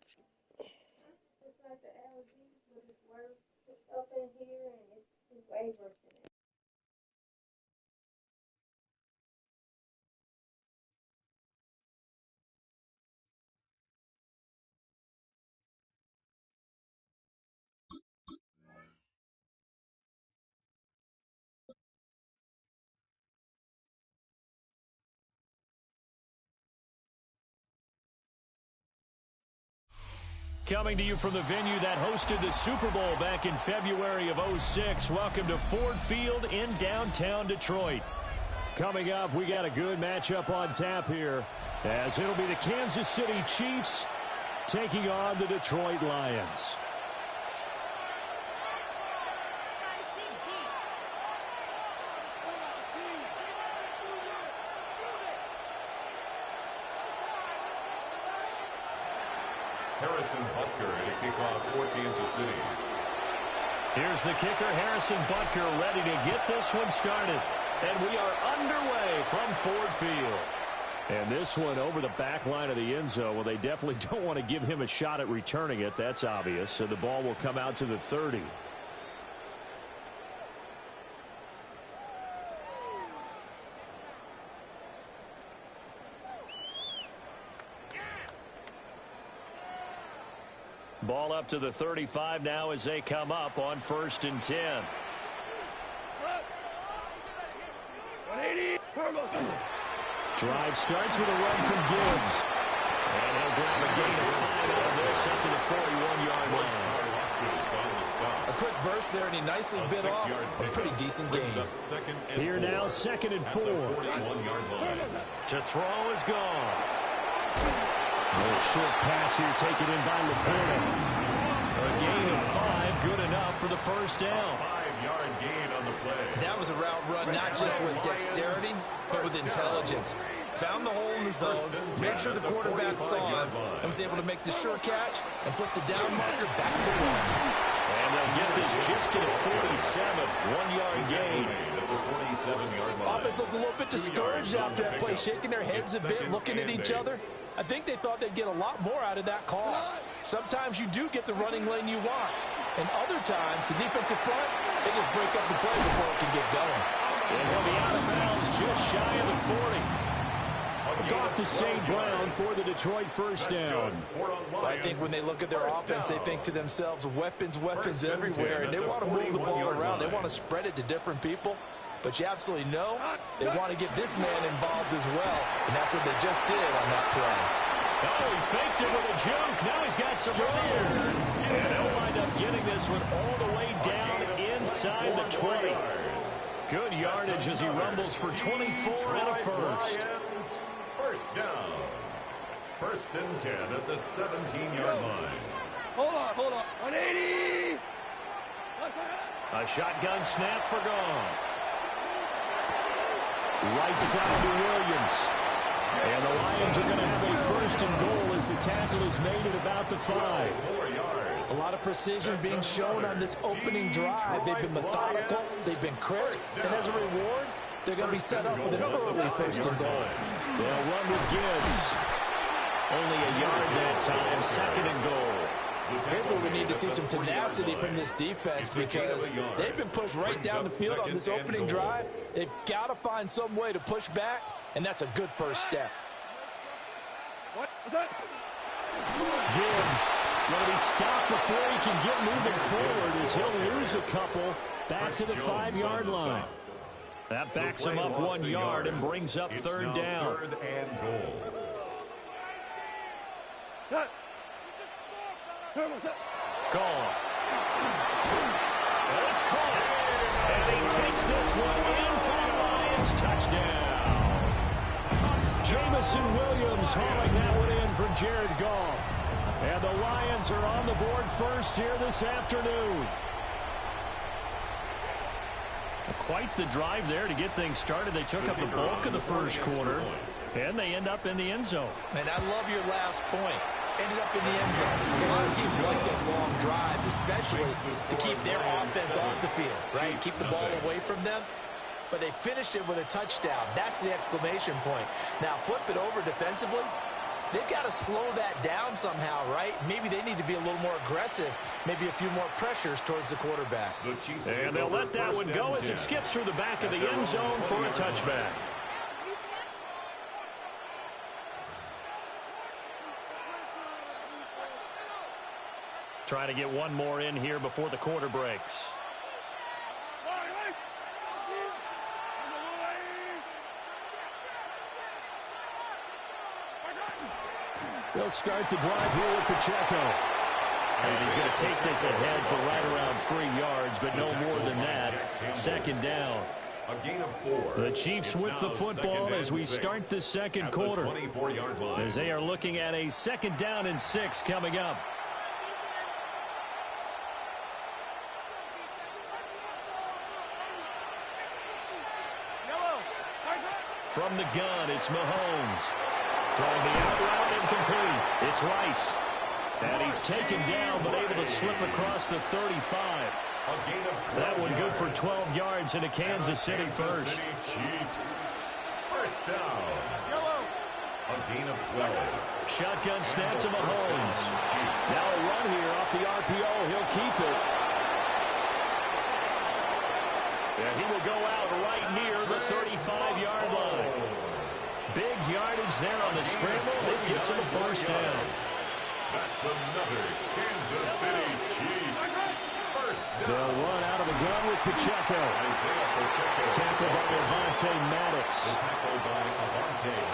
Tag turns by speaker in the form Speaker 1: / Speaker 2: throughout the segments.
Speaker 1: It's like the allergies, but it's worse. It's up in here, and it's way worse than that.
Speaker 2: Coming to you from the venue that hosted the Super Bowl back in February of '06. Welcome to Ford Field in downtown Detroit. Coming up, we got a good matchup on tap here, as it'll be the Kansas City Chiefs taking on the Detroit Lions.
Speaker 3: Harrison Butker to kick off for Kansas City.
Speaker 2: Here's the kicker, Harrison Butker, ready to get this one started. And we are underway from Ford Field. And this one over the back line of the end zone. Well, they definitely don't want to give him a shot at returning it. That's obvious. So the ball will come out to the 30. Ball up to the 35 now as they come up on 1st and 10. Drive starts with a run from Gibbs. And he'll grab a gain of 5 out of this up to the 41-yard line.
Speaker 4: A quick burst there, and he nicely bit off a pretty decent game.
Speaker 2: Here now, 2nd and 4. To throw is gone. A short pass here taken in by Laporta. A gain of 5, good enough for the first down.
Speaker 3: 5-yard gain on the play.
Speaker 4: That was a route run not just with dexterity, but with intelligence. Found the hole in the zone, made sure the quarterback saw it, and was able to make the sure catch and flip the down marker back to 1.
Speaker 2: And they'll get this just to the 47, 1-yard gain.
Speaker 5: Offense looked a little bit discouraged after that play, shaking their heads a bit, looking at each other. I think they thought they'd get a lot more out of that call. Sometimes you do get the running lane you want. And other times, the defensive front, they just break up the play before it can get going.
Speaker 2: And he'll be out of bounds just shy of the 40. Off to St. Brown for the Detroit first down.
Speaker 5: Well, I think when they look at their offense, they think to themselves, weapons everywhere, and they want to move the ball around. They want to spread it to different people. But you absolutely know they want to get this man involved as well, and that's what they just did on that play.
Speaker 2: Oh, he faked it with a juke. Now he's got some room here. And they'll wind up getting this one all the way down inside the 20. Good yardage as he rumbles for 24 and a first.
Speaker 3: First down. 1st and 10 at the 17-yard line.
Speaker 6: Hold on. 180.
Speaker 2: A shotgun snap for Goff. Right side to Williams. And the Lions are going to have a 1st and goal as the tackle is made at about the 5.
Speaker 5: A lot of precision being shown on this opening drive. They've been methodical. They've been crisp. And as a reward, they're going to be set up with an early 1st and goal.
Speaker 2: They'll run with Gibbs. Only a yard that time. 2nd and goal.
Speaker 5: Here's where we need to see some tenacity from this defense, because they've been pushed right down the field on this opening drive. They've got to find some way to push back, and that's a good first step.
Speaker 2: Gibbs going to be stopped before he can get moving forward as he'll lose a couple back to the 5-yard line. That backs him up 1 yard and brings up 3rd down.
Speaker 3: 3rd and goal.
Speaker 2: Call. It's caught. And he takes this one in for the Lions. Touchdown. Jamison Williams hauling that one in for Jared Goff. And the Lions are on the board first here this afternoon. Quite the drive there to get things started. They took up the bulk of the first quarter, and they end up in the end zone.
Speaker 4: And I love your last point. Ended up in the end zone. A lot of teams like those long drives, especially to keep their offense off the field, right? Keep the ball away from them. But they finished it with a touchdown. That's the exclamation point. Now flip it over defensively. they've got to slow that down somehow, right? Maybe they need to be a little more aggressive, maybe a few more pressures towards the quarterback.
Speaker 2: And they'll let that one go as it skips through the back of the end zone for a touchback. Trying to get one more in here before the quarter breaks. They'll start the drive here with Pacheco. And he's going to take this ahead for right around 3 yards, but no more than that. Second down.
Speaker 3: A gain of 4.
Speaker 2: The Chiefs with the football as we start the second quarter. As they are looking at a 2nd down and 6 coming up. From the gun, it's Mahomes. Throwing the out route incomplete. It's Rice. And he's taken down, but able to slip across the 35. That one good for 12 yards into Kansas City first.
Speaker 3: First down. A gain of 12.
Speaker 2: Shotgun snap to Mahomes. Now a run here off the RPO. He'll keep it. And he will go out right near the 35-yard line. Big yardage there on the scramble. It gets him a first down.
Speaker 3: That's another Kansas City Chiefs. First down.
Speaker 2: They'll run out of the gun with Pacheco. Tackled by Avante Maddox.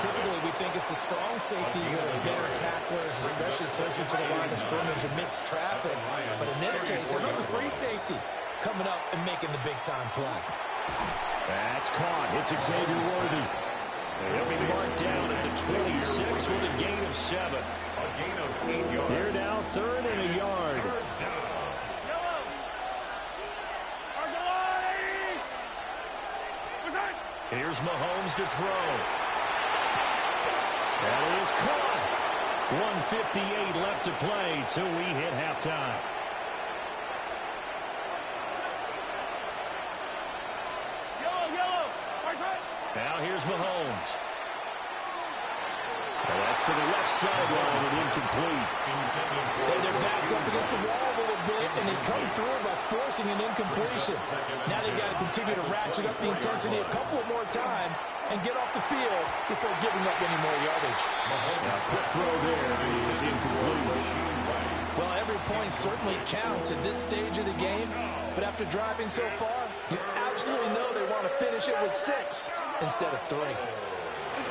Speaker 4: Typically, we think it's the strong safeties that are better tacklers, especially closer to the line of scrimmage amidst traffic. But in this case, they're not the free safety coming up and making the big-time play.
Speaker 2: That's caught. It's Xavier Worthy. He'll be marked down at the 26 with a gain of 7.
Speaker 3: A gain of 8 yards.
Speaker 2: Here now, 3rd and a yard. Here's Mahomes to throw. That is caught. 1:58 left to play till we hit halftime. Now here's Mahomes. And that's to the left sideline and incomplete.
Speaker 5: Their backs up against the wall a little bit, and they come through by forcing an incompletion. Now they've got to continue to ratchet up the intensity a couple of more times and get off the field before giving up any more yardage.
Speaker 2: Now, quick throw there is incomplete.
Speaker 5: Well, every point certainly counts at this stage of the game, but after driving so far, you absolutely know they want to finish it with 6 instead of 3.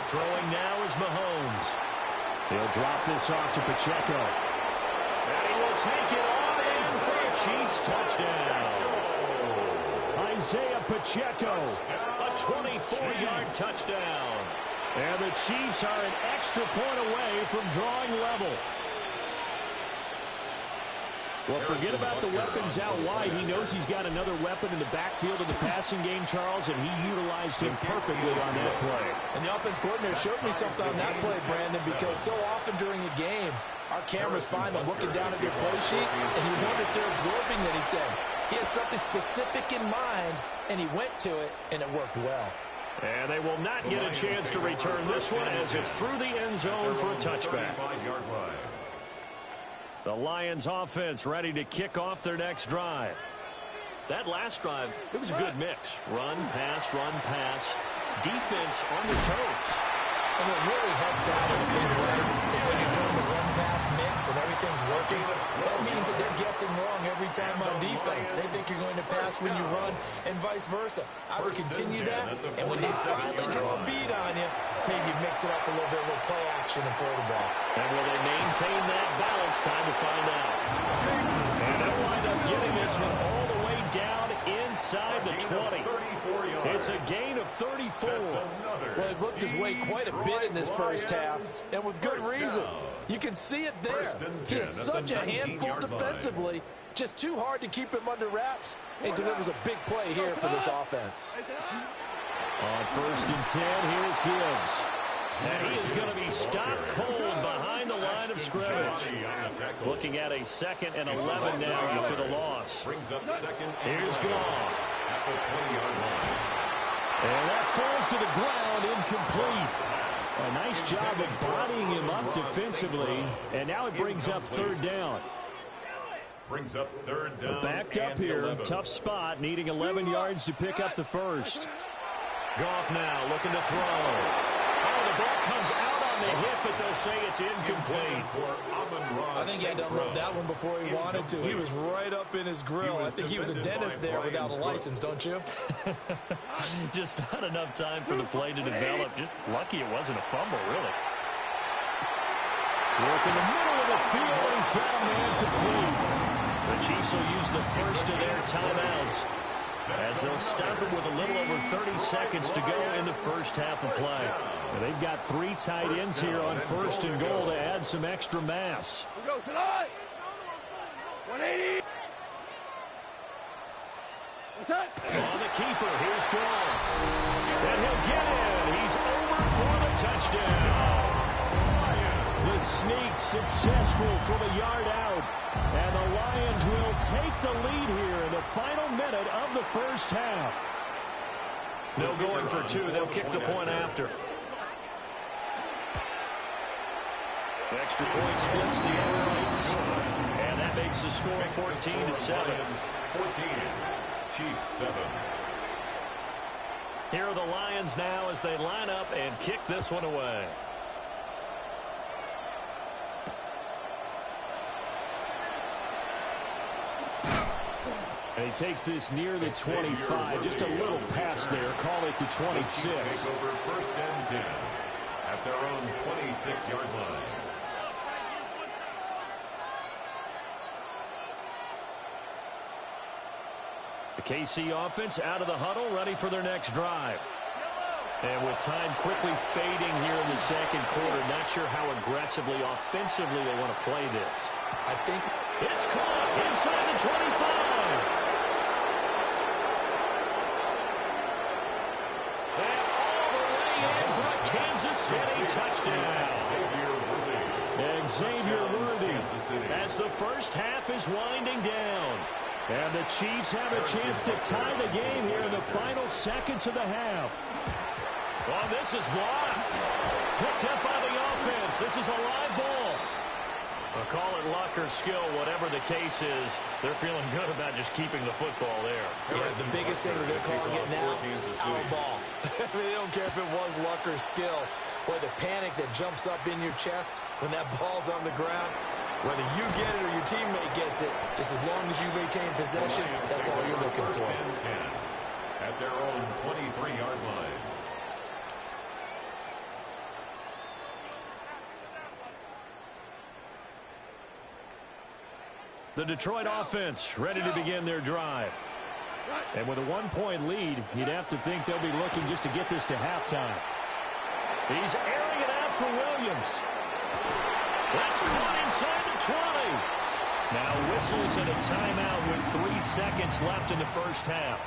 Speaker 2: Throwing now is Mahomes. He'll drop this off to Pacheco. And he will take it on in for a Chiefs touchdown. Isaiah Pacheco, a 24-yard touchdown. And the Chiefs are an extra point away from drawing level. Well, forget about the weapons out wide. He knows he's got another weapon in the backfield of the passing game, Charles, and he utilized him perfectly on that play.
Speaker 5: And the offense coordinator showed me something on that play, Brandon, because so often during a game, our cameras find them looking down at their play sheets, and he wondered if they're absorbing anything. He had something specific in mind, and he went to it, and it worked well.
Speaker 2: And they will not get a chance to return this one as it's through the end zone for a touchback. The Lions offense ready to kick off their next drive. That last drive, it was a good mix. Run, pass, defense on their toes.
Speaker 4: And what really helps out in a big way is when you're doing the run-pass mix and everything's working, that means that they're guessing wrong every time on defense. They think you're going to pass when you run and vice versa. I would continue that, and when they finally draw a beat on you, maybe mix it up a little bit with play action and throw the ball.
Speaker 2: And will they maintain that balance? Time to find out. And they'll wind up getting this one all the way down inside the 20. It's a gain of 34.
Speaker 5: Well, he looked his way quite a bit in this first half, and with good reason. You can see it there. He is such a handful defensively, just too hard to keep him under wraps, and he delivers a big play here for this offense.
Speaker 2: On 1st and 10, here's Gibbs. And he is going to be stopped cold behind the line of scrimmage. Looking at a 2nd and 11 now after the loss. Here's Goff. And that falls to the ground, incomplete. A nice job of bodying him up defensively, and now it brings up third down.
Speaker 3: Brings up third down.
Speaker 2: Backed up here, 11. Tough spot, needing 11 yards to pick up the first. Goff now looking to throw. Oh, the ball comes out on the hit, but they'll say it's incomplete.
Speaker 4: I think he had to unload that one before he wanted to. He was right up in his grill. I think he was a dentist there without a license, don't you?
Speaker 2: Just not enough time for the play to develop. Just lucky it wasn't a fumble, really. Work in the middle of the field, and he's got a man complete. The Chiefs will use the first of their timeouts as they'll stop it with a little over 30 seconds to go in the first half of play. Now, they've got 3 tight ends here on first and goal to add some extra mass.
Speaker 6: Go tonight. 180. What's that?
Speaker 2: On the keeper, here's Goff. And he'll get in. He's over for the touchdown. The sneak successful from a yard out. And the Lions will take the lead here in the final minute of the first half. No going for 2. They'll kick the point after. Extra point splits the air rates. And that makes the score 14-7.
Speaker 3: 14. Chiefs 7.
Speaker 2: Here are the Lions now as they line up and kick this one away. And he takes this near the 25. Just a little pass there. Call it the 26.
Speaker 3: Take over first and 10 at their own 26-yard line.
Speaker 2: The KC offense out of the huddle, ready for their next drive. And with time quickly fading here in the second quarter, not sure how aggressively, offensively they want to play this.
Speaker 4: I think
Speaker 2: it's caught inside the 25. And all the way in for a Kansas City touchdown. Xavier Worthy as the first half is winding down. And the Chiefs have a chance to tie the game here in the final seconds of the half. Well, this is blocked. Picked up by the offense. This is a live ball. I'll call it luck or skill, whatever the case is. They're feeling good about just keeping the football there.
Speaker 4: Yeah, the biggest thing that they're calling it now, our ball. They don't care if it was luck or skill. Boy, the panic that jumps up in your chest when that ball's on the ground, whether you get it or your teammate gets it, just as long as you retain possession, that's all you're looking for.
Speaker 3: At their own 23-yard line.
Speaker 2: The Detroit offense ready to begin their drive. And with a 1-point lead, you'd have to think they'll be looking just to get this to halftime. He's airing it out for Williams. That's caught inside the 20. Now whistles and a timeout with 3 seconds left in the first half.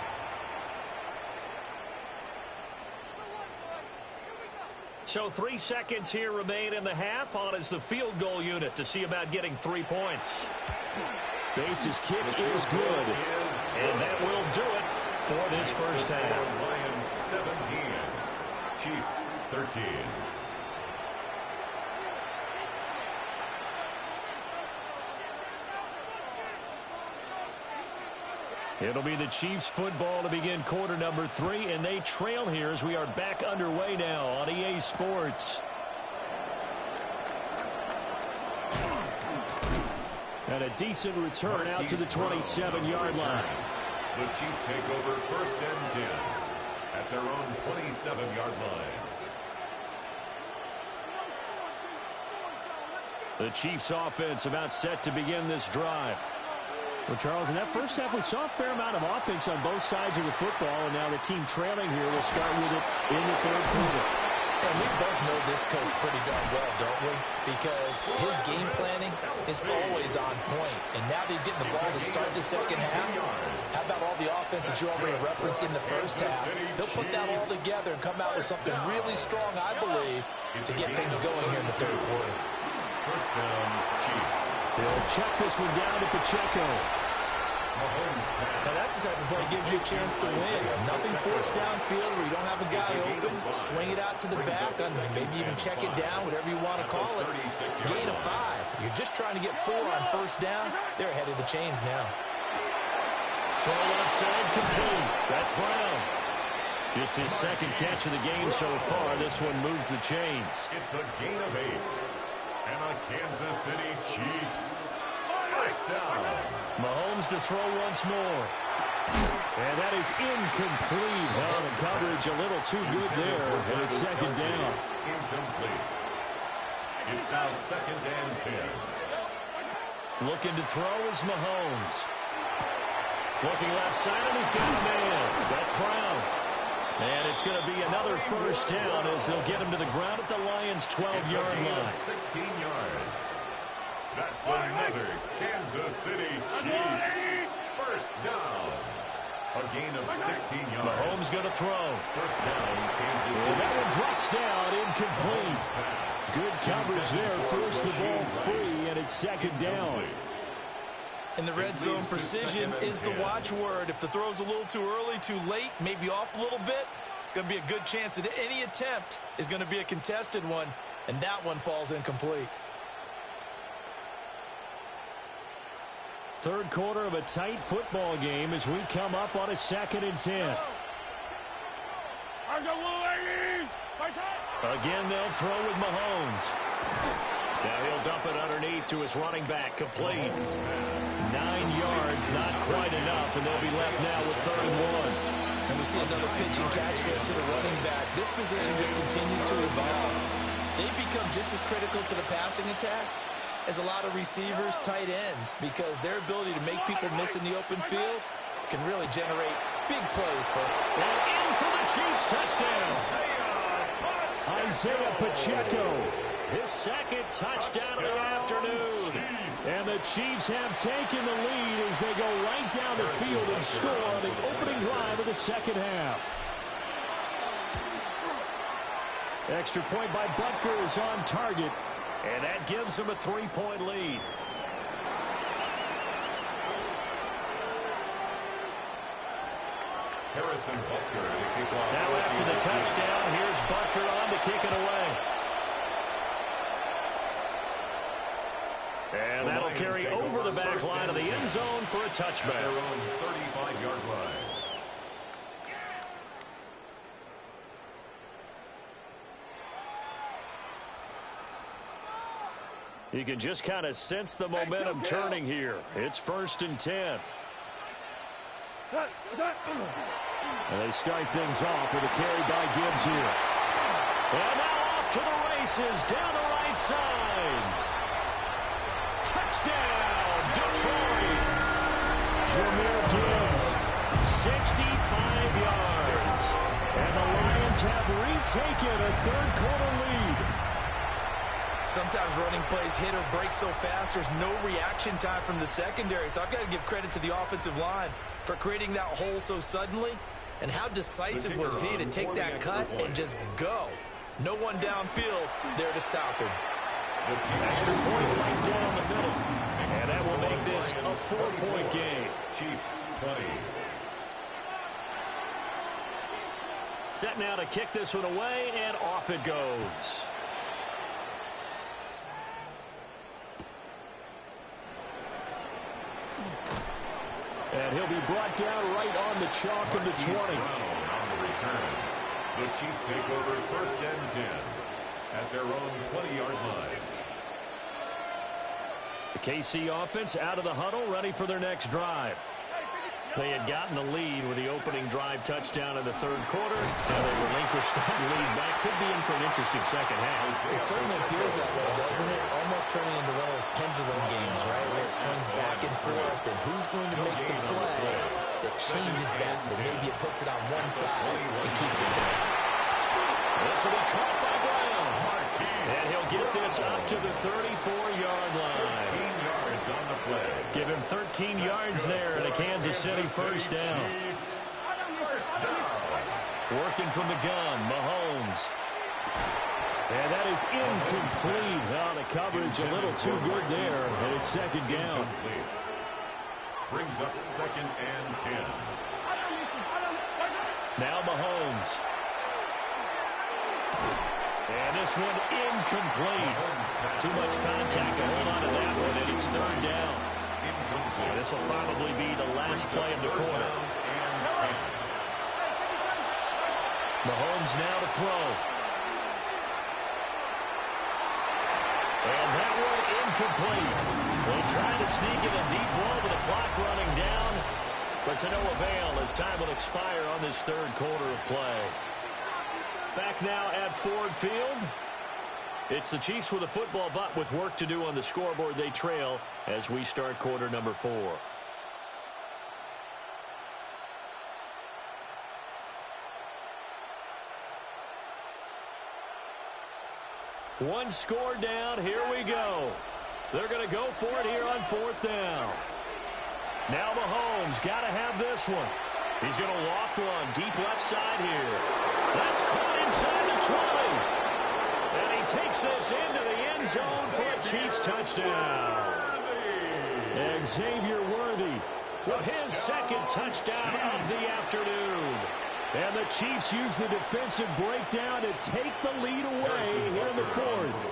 Speaker 2: So 3 seconds here remain in the half. On is the field goal unit to see about getting 3 points. Bates' kick is good. And that will do it for this first half.
Speaker 3: Lions 17. Chiefs 13.
Speaker 2: It'll be the Chiefs football to begin quarter number 3, and they trail here as we are back underway now on EA Sports. And a decent return out to the 27-yard line.
Speaker 3: The Chiefs take over first and 10 at their own 27-yard line.
Speaker 2: The Chiefs offense about set to begin this drive. Well, Charles, in that first half, we saw a fair amount of offense on both sides of the football, and now the team trailing here will start with it in the third quarter.
Speaker 4: And we both know this coach pretty darn well, don't we? Because his game planning is always on point. And now that he's getting the ball to start the second half, how about all the offense that you already referenced in the first half? He'll put that all together and come out with something really strong, I believe, to get things going here in the third quarter.
Speaker 3: First down, Chiefs.
Speaker 2: They'll check this one down to Pacheco.
Speaker 4: Now that's the type of play that gives you a chance to win. Nothing forced downfield where you don't have a guy open. Swing it out to the back, maybe even check it down, whatever you want to call it. Gain of 5. You're just trying to get 4 on first down. They're ahead of the chains now.
Speaker 2: Throw left side complete. That's Brown. Just his second catch of the game so far. This one moves the chains.
Speaker 3: It's a gain of 8. And the Kansas City Chiefs. First down.
Speaker 2: Mahomes to throw once more. And that is incomplete. Well, the coverage a little too good there. And it's second down.
Speaker 3: Incomplete. It's now 2nd and 10.
Speaker 2: Looking to throw is Mahomes. Looking left side, and he's got a man. That's Brown. And it's going to be another first down as they'll get him to the ground at the Lions' 12-yard line.
Speaker 3: 16 yards. That's another Kansas City Chiefs. First down. A gain of 16 yards.
Speaker 2: Mahomes going to throw.
Speaker 3: First down, Kansas City.
Speaker 2: And that one drops down, incomplete. Good coverage there. Force the ball free, and it's second down.
Speaker 4: In the red zone, precision is the watchword. If the throw's a little too early, too late, maybe off a little bit, going to be a good chance that any attempt is going to be a contested one, and that one falls incomplete.
Speaker 2: Third quarter of a tight football game as we come up on a 2nd and 10. Again, they'll throw with Mahomes. Now he'll dump it underneath to his running back, complete. 9 yards, not quite enough, and they'll be left now with 3rd and 1.
Speaker 4: And we see another pitch and catch there to the running back. This position just continues to evolve. They become just as critical to the passing attack as a lot of receivers, tight ends, because their ability to make people miss in the open field can really generate big plays for them.
Speaker 2: And in for the Chiefs touchdown. Isaiah Pacheco, his 2nd touchdown of the afternoon. And the Chiefs have taken the lead as they go right down the field and score on the opening drive of the second half. Extra point by Butker is on target, and that gives them a 3-point lead.
Speaker 3: Harrison Butker to kick off.
Speaker 2: Now after the touchdown, here's Butker on to kick it away. And that'll carry over the back line of the end zone for a touchback.
Speaker 3: Their own 35-yard line.
Speaker 2: You can just kind of sense the momentum turning here. It's 1st and 10. And they start things off with a carry by Gibbs here. And now off to the races down the right side. Touchdown, Detroit. Jahmyr Gibbs, 65 yards. And the Lions have retaken a third-quarter lead.
Speaker 4: Sometimes running plays hit or break so fast, there's no reaction time from the secondary. So I've got to give credit to the offensive line for creating that hole so suddenly. And how decisive was he to take that cut and just go? No one downfield there to stop him.
Speaker 2: Extra point right down the middle. And that will make this a 4-point game.
Speaker 3: Chiefs 20.
Speaker 2: Set now to kick this one away, and off it goes. And he'll be brought down right on the chalk of the 20.
Speaker 3: On the return. The Chiefs take over 1st and 10 at their own 20-yard line.
Speaker 2: The KC offense out of the huddle, ready for their next drive. They had gotten the lead with the opening drive touchdown in the third quarter. Now they relinquished that lead back. Could be in for an interesting second half.
Speaker 4: It certainly appears that way, doesn't it? Almost turning into one of those pendulum games, right, where it swings back and forth, and who's going to make the play that changes that maybe it puts it on one side and keeps it there.
Speaker 2: This will be caught by Brown. And he'll get this up to the 34-yard line.
Speaker 3: 13 yards on the play.
Speaker 2: Give him 13 yards there and a Kansas City first down. Working from the gun, Mahomes. And that is incomplete. Well, the coverage a little too good there, and it's second down.
Speaker 3: Brings up 2nd and 10.
Speaker 2: Now Mahomes. And this one incomplete. Too much contact to hold on to that one, and it's 3rd down. And this will probably be the last play of the quarter. Mahomes now to throw. And that one incomplete. They tried to sneak in a deep ball with the clock running down, but to no avail as time will expire on this 3rd quarter of play. Back now at Ford Field. It's the Chiefs with a football, but with work to do on the scoreboard, they trail as we start quarter number 4. One score down. Here we go. They're going to go for it here on 4th down. Now Mahomes got to have this one. He's going to loft one deep left side here. That's caught inside the 20. And he takes this into the end zone for a Chiefs touchdown. And Xavier Worthy to his 2nd touchdown of the afternoon. And the Chiefs use the defensive breakdown to take the lead away here in the 4th.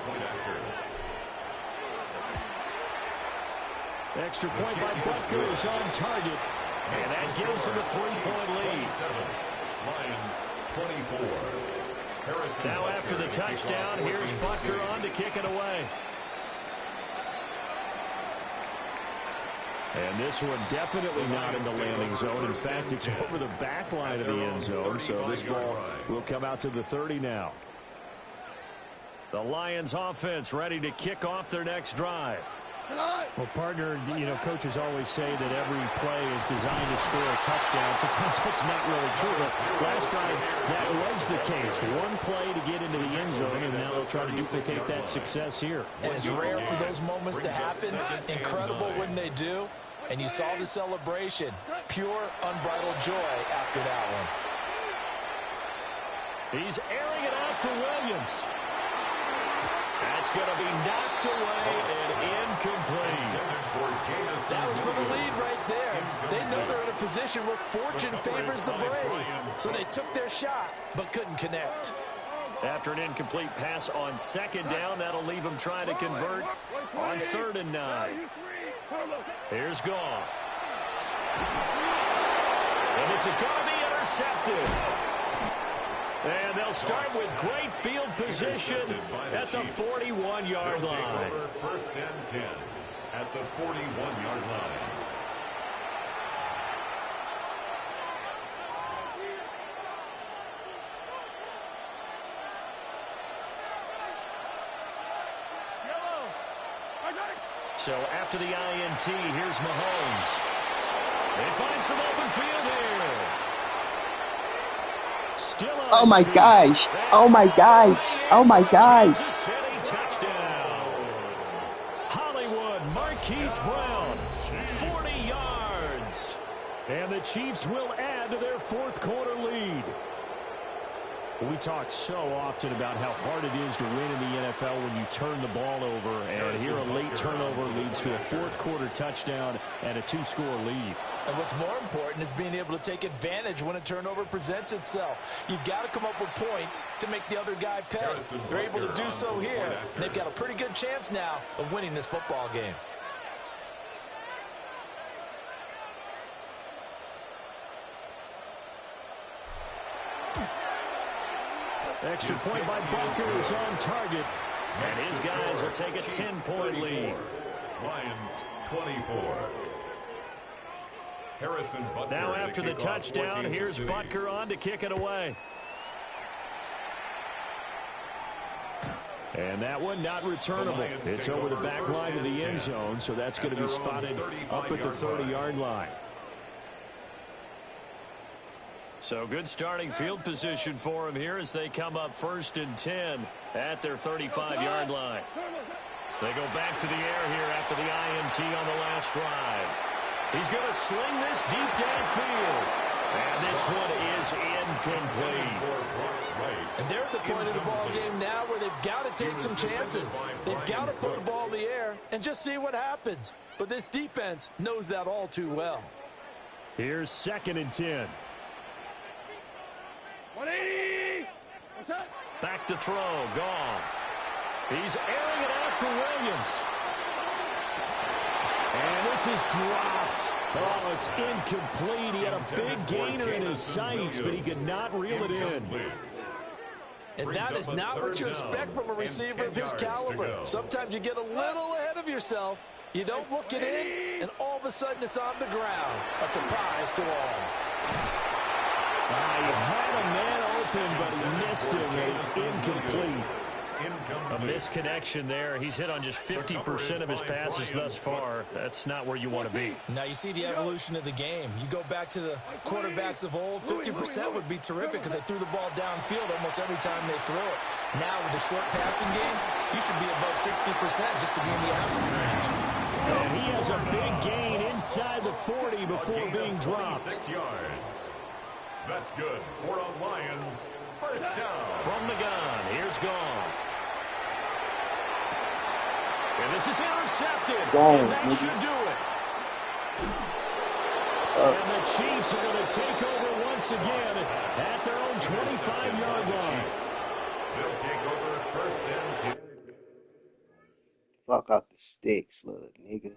Speaker 2: Extra point by Butker is on target. And that gives him a 3-point lead.
Speaker 3: Lions 24.
Speaker 2: Now after the touchdown, here's Butker on to kick it away. And this one definitely not in the landing zone. In fact, it's over the back line of the end zone, so this ball will come out to the 30 now. The Lions offense ready to kick off their next drive.
Speaker 7: Well, partner, coaches always say that every play is designed to score a touchdown. Sometimes that's not really true, but last time that was the case. One play to get into the end zone, and now they'll try to duplicate that success here.
Speaker 4: And it's rare for those moments to happen. Incredible when they do. And you saw the celebration. Pure, unbridled joy after that one.
Speaker 2: He's airing it out for Williams. That's going to be knocked away and incomplete.
Speaker 4: That was for the lead right there. They know they're in a position where fortune favors the brave. So they took their shot, but couldn't connect.
Speaker 2: After an incomplete pass on 2nd down, that'll leave him trying to convert on 3rd and 9. Here's Goff. And this is going to be intercepted. And they'll start with great field position at the 41-yard line.
Speaker 3: 1st and 10 at the 41-yard line.
Speaker 2: So after the INT, here's Mahomes. They find some open field here. Still on
Speaker 8: Oh my gosh. Oh my gosh. Oh my gosh.
Speaker 2: Touchdown. Hollywood, Marquise Brown, 40 yards. And the Chiefs will add to their 4th quarter lead.
Speaker 7: We talk so often about how hard it is to win in the NFL when you turn the ball over, and here a late turnover leads to a 4th quarter touchdown and a 2-score lead.
Speaker 4: And what's more important is being able to take advantage when a turnover presents itself. You've got to come up with points to make the other guy pay. They're able to do so here, and they've got a pretty good chance now of winning this football game.
Speaker 2: Extra point by Butker is on target. And his guys will take a 10-point lead.
Speaker 3: Lions 24. Harrison Butker.
Speaker 2: Now after the touchdown, here's Butker on to kick it away.
Speaker 7: And that one not returnable. It's over the back line of the end zone, so that's going to be spotted up at the 30-yard line.
Speaker 2: So good starting field position for him here as they come up 1st and 10 at their 35-yard line. They go back to the air here after the INT on the last drive. He's going to sling this deep downfield. And this one is incomplete.
Speaker 5: And they're at the point of the ball game now where they've got to take some chances. They've got to put the ball in the air and just see what happens. But this defense knows that all too well.
Speaker 2: Here's 2nd and 10.
Speaker 6: 180. What's that?
Speaker 2: Back to throw. Goff. He's airing it out for Williams. And this is dropped. Oh, it's incomplete. He had a big gainer in his sights, but he could not reel it in.
Speaker 5: And that is not what you expect from a receiver of his caliber. Sometimes you get a little ahead of yourself. You don't look it in, and all of a sudden it's on the ground. A surprise to all.
Speaker 2: He had a man open, but he missed him, and it's incomplete. A misconnection there. He's hit on just 50% of his passes thus far. That's not where you want to be.
Speaker 4: Now you see the evolution of the game. You go back to the quarterbacks of old, 50% would be terrific because they threw the ball downfield almost every time they threw it. Now with the short passing game, you should be above 60% just to be in the average range.
Speaker 2: And he has a big gain inside the 40 before being dropped.
Speaker 3: 6 yards. That's good for a Lions first down.
Speaker 2: From the gun, here's Goff. And this is intercepted. And that should do it. And the Chiefs are going to take over once again at their own 25-yard line.
Speaker 3: They'll take over 1st and 10.
Speaker 8: Fuck out the sticks, little nigga.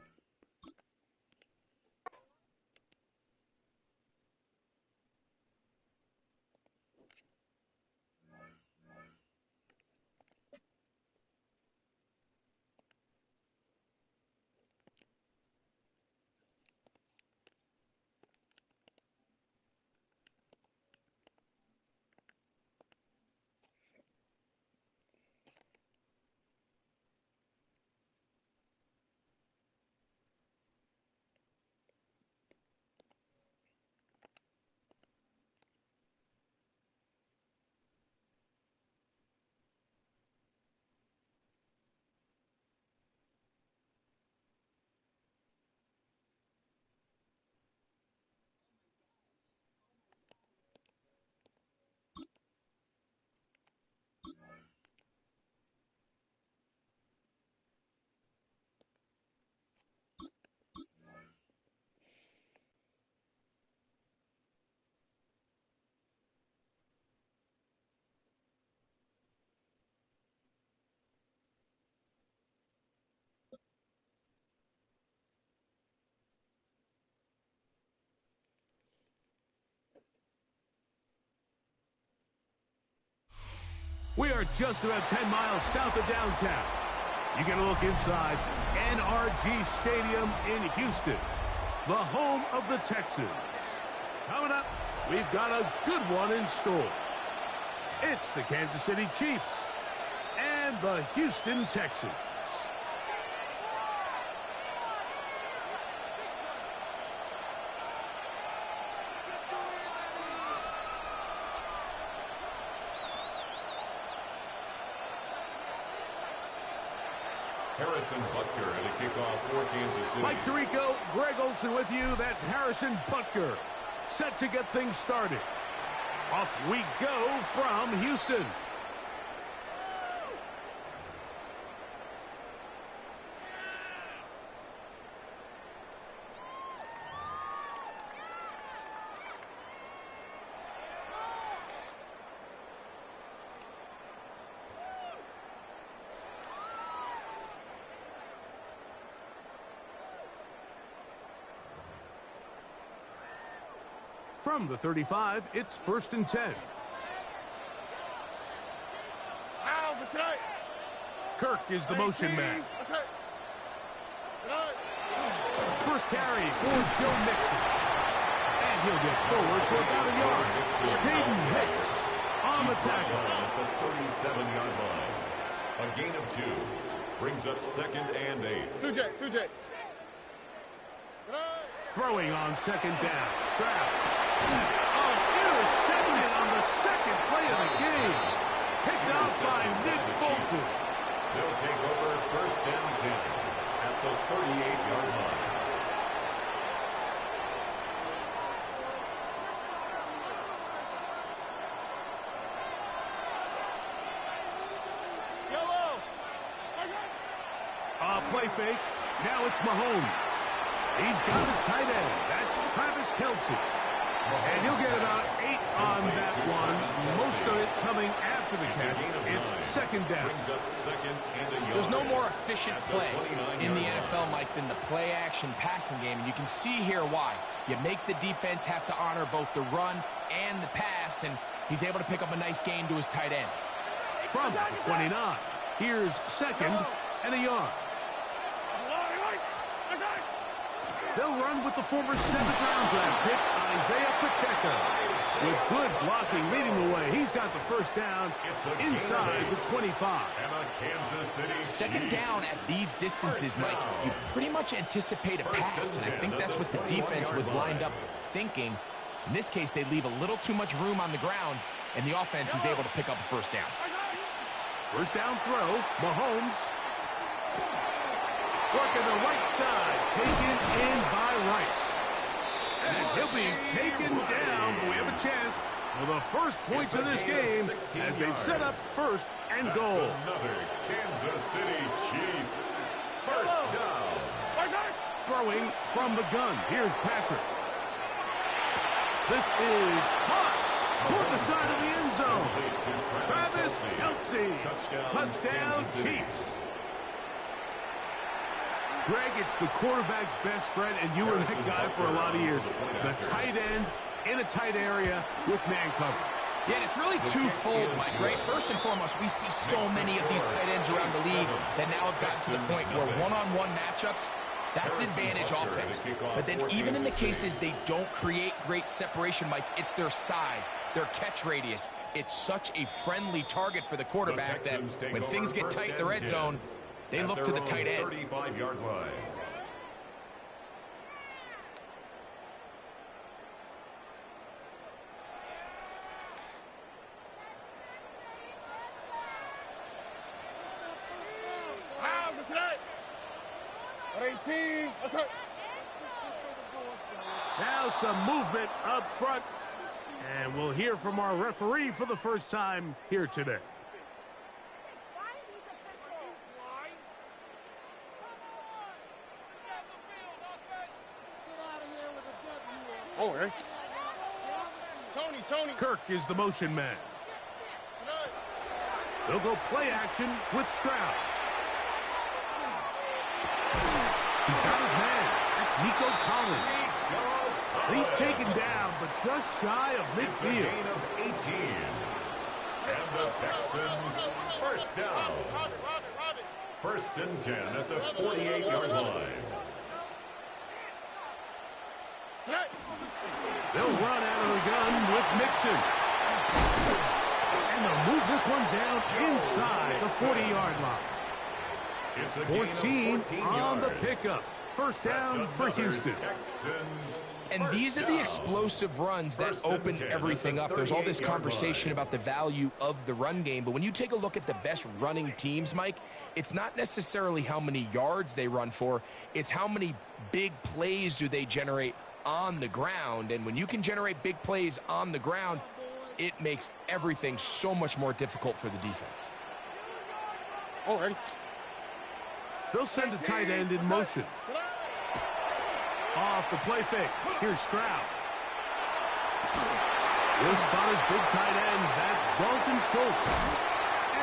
Speaker 9: We are just about 10 miles south of downtown. You get a look inside NRG Stadium in Houston, the home of the Texans. Coming up, we've got a good one in store. It's the Kansas City Chiefs and the Houston Texans.
Speaker 3: Harrison Butker at a kickoff for Kansas City.
Speaker 9: Mike Tirico, Greg Olson with you. That's Harrison Butker. Set to get things started. Off we go from Houston. From the 35, it's 1st and 10. Kirk is the motion man. First carry for Joe Mixon. And he'll get forward for about a yard. Caden Hicks on the tackle.
Speaker 3: At the 37-yard line. A gain of 2. Brings up 2nd and 8.
Speaker 6: Sujay.
Speaker 9: Throwing on 2nd down. Stroud. Intercepted on the 2nd play of the game. Picked off by Nick Bolton.
Speaker 3: They'll take over 1st and 10 at the 38-yard line.
Speaker 9: fake. Now it's Mahomes. He's got his tight end. That's Travis Kelce. And he'll get about 8 on that one. Most of it coming after the catch. It's second down.
Speaker 10: There's no more efficient play in the NFL, Mike, than the play-action passing game. And you can see here why. You make the defense have to honor both the run and the pass, and he's able to pick up a nice gain to his tight end.
Speaker 9: From the 29, here's second and a yard. They'll run with the former 7th-round draft pick, Isaiah Pacheco. With good blocking leading the way, he's got the first down inside the 25.
Speaker 10: Second down at these distances, Mike, you pretty much anticipate a pass, and I think that's what the defense was lined up thinking. In this case, they leave a little too much room on the ground, and the offense is able to pick up a first down.
Speaker 9: First down throw, Mahomes. Working the right side, taken in by Rice. And he'll be taken down, but we have a chance for the first points of this game as they've set up first and goal.
Speaker 3: Another Kansas City Chiefs. First down.
Speaker 9: Throwing from the gun. Here's Patrick. This is hot toward the side of the end zone. Travis Kelce. Touchdown Chiefs. Greg, it's the quarterback's best friend, and you were that guy for a lot of years. The tight end in a tight area with man coverage.
Speaker 10: Yeah, and it's really twofold, Mike, right? First and foremost, we see so many of these tight ends around the league that now have gotten to the point where one-on-one matchups, that's advantage offense. But then even in the cases they don't create great separation, Mike, it's their size, their catch radius. It's such a friendly target for the quarterback that when things get tight in the red zone, they look to the tight end.
Speaker 3: 35-yard line.
Speaker 9: Now some movement up front, and we'll hear from our referee for the first time here today.
Speaker 6: Over. Tony.
Speaker 9: Kirk is the motion man. They'll go play action with Stroud. He's got his man. That's Nico Collins. He's taken down, but just shy of midfield.
Speaker 3: Gain of 18. And the Texans first down. First and 10 at the 48-yard line.
Speaker 9: They'll run out of the gun with Mixon. And they'll move this one down inside the 40-yard line.
Speaker 3: It's a
Speaker 9: 14 on the pickup. First down for Houston.
Speaker 10: And these are the explosive runs that open everything up. There's all this conversation about the value of the run game, but when you take a look at the best running teams, Mike, it's not necessarily how many yards they run for, it's how many big plays do they generate on the ground. And when you can generate big plays on the ground, it makes everything so much more difficult for the defense.
Speaker 6: Already.
Speaker 9: They'll send a tight end in motion. Off the play fake. Here's Stroud. He'll spot his big tight end. That's Dalton Schultz.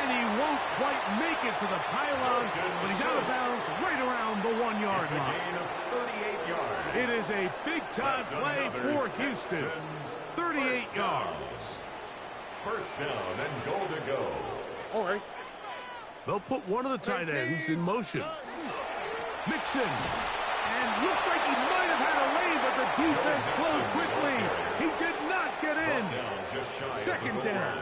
Speaker 9: And he won't quite make it to the pylon, but he's out of bounds right around the 1-yard line.
Speaker 3: Gain of 38 yards.
Speaker 9: It is a big-time play for Houston. 38 yards.
Speaker 3: First down and goal to go.
Speaker 6: Already.
Speaker 9: They'll put one of the tight ends in motion. Mixon. And looked like he might have had a lane, but the defense closed quickly. He did not get in. Second down.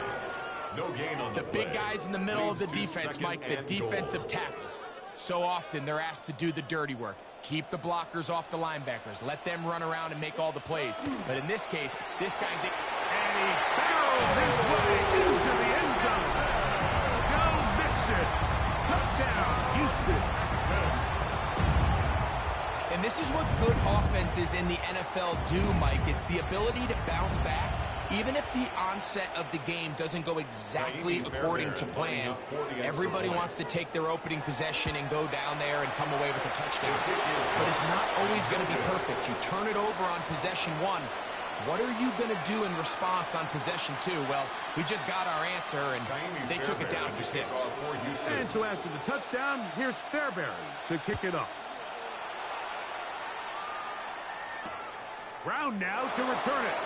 Speaker 3: No gain on
Speaker 10: the big guys in the middle of the defense, Mike, the defensive tackles. So often they're asked to do the dirty work. Keep the blockers off the linebackers. Let them run around and make all the plays. But in this case, this guy's...
Speaker 9: And he barrels his way into the end zone. Go Mixon. Touchdown, Houston.
Speaker 10: And this is what good offenses in the NFL do, Mike. It's the ability to bounce back Even if the onset of the game doesn't go exactly according to plan, everybody wants to take their opening possession and go down there and come away with a touchdown. But it's not always going to be perfect. You turn it over on possession 1. What are you going to do in response on possession 2? Well, we just got our answer, and they took it down for 6.
Speaker 9: And so after the touchdown, here's Fairbairn to kick it off. Brown now to return it.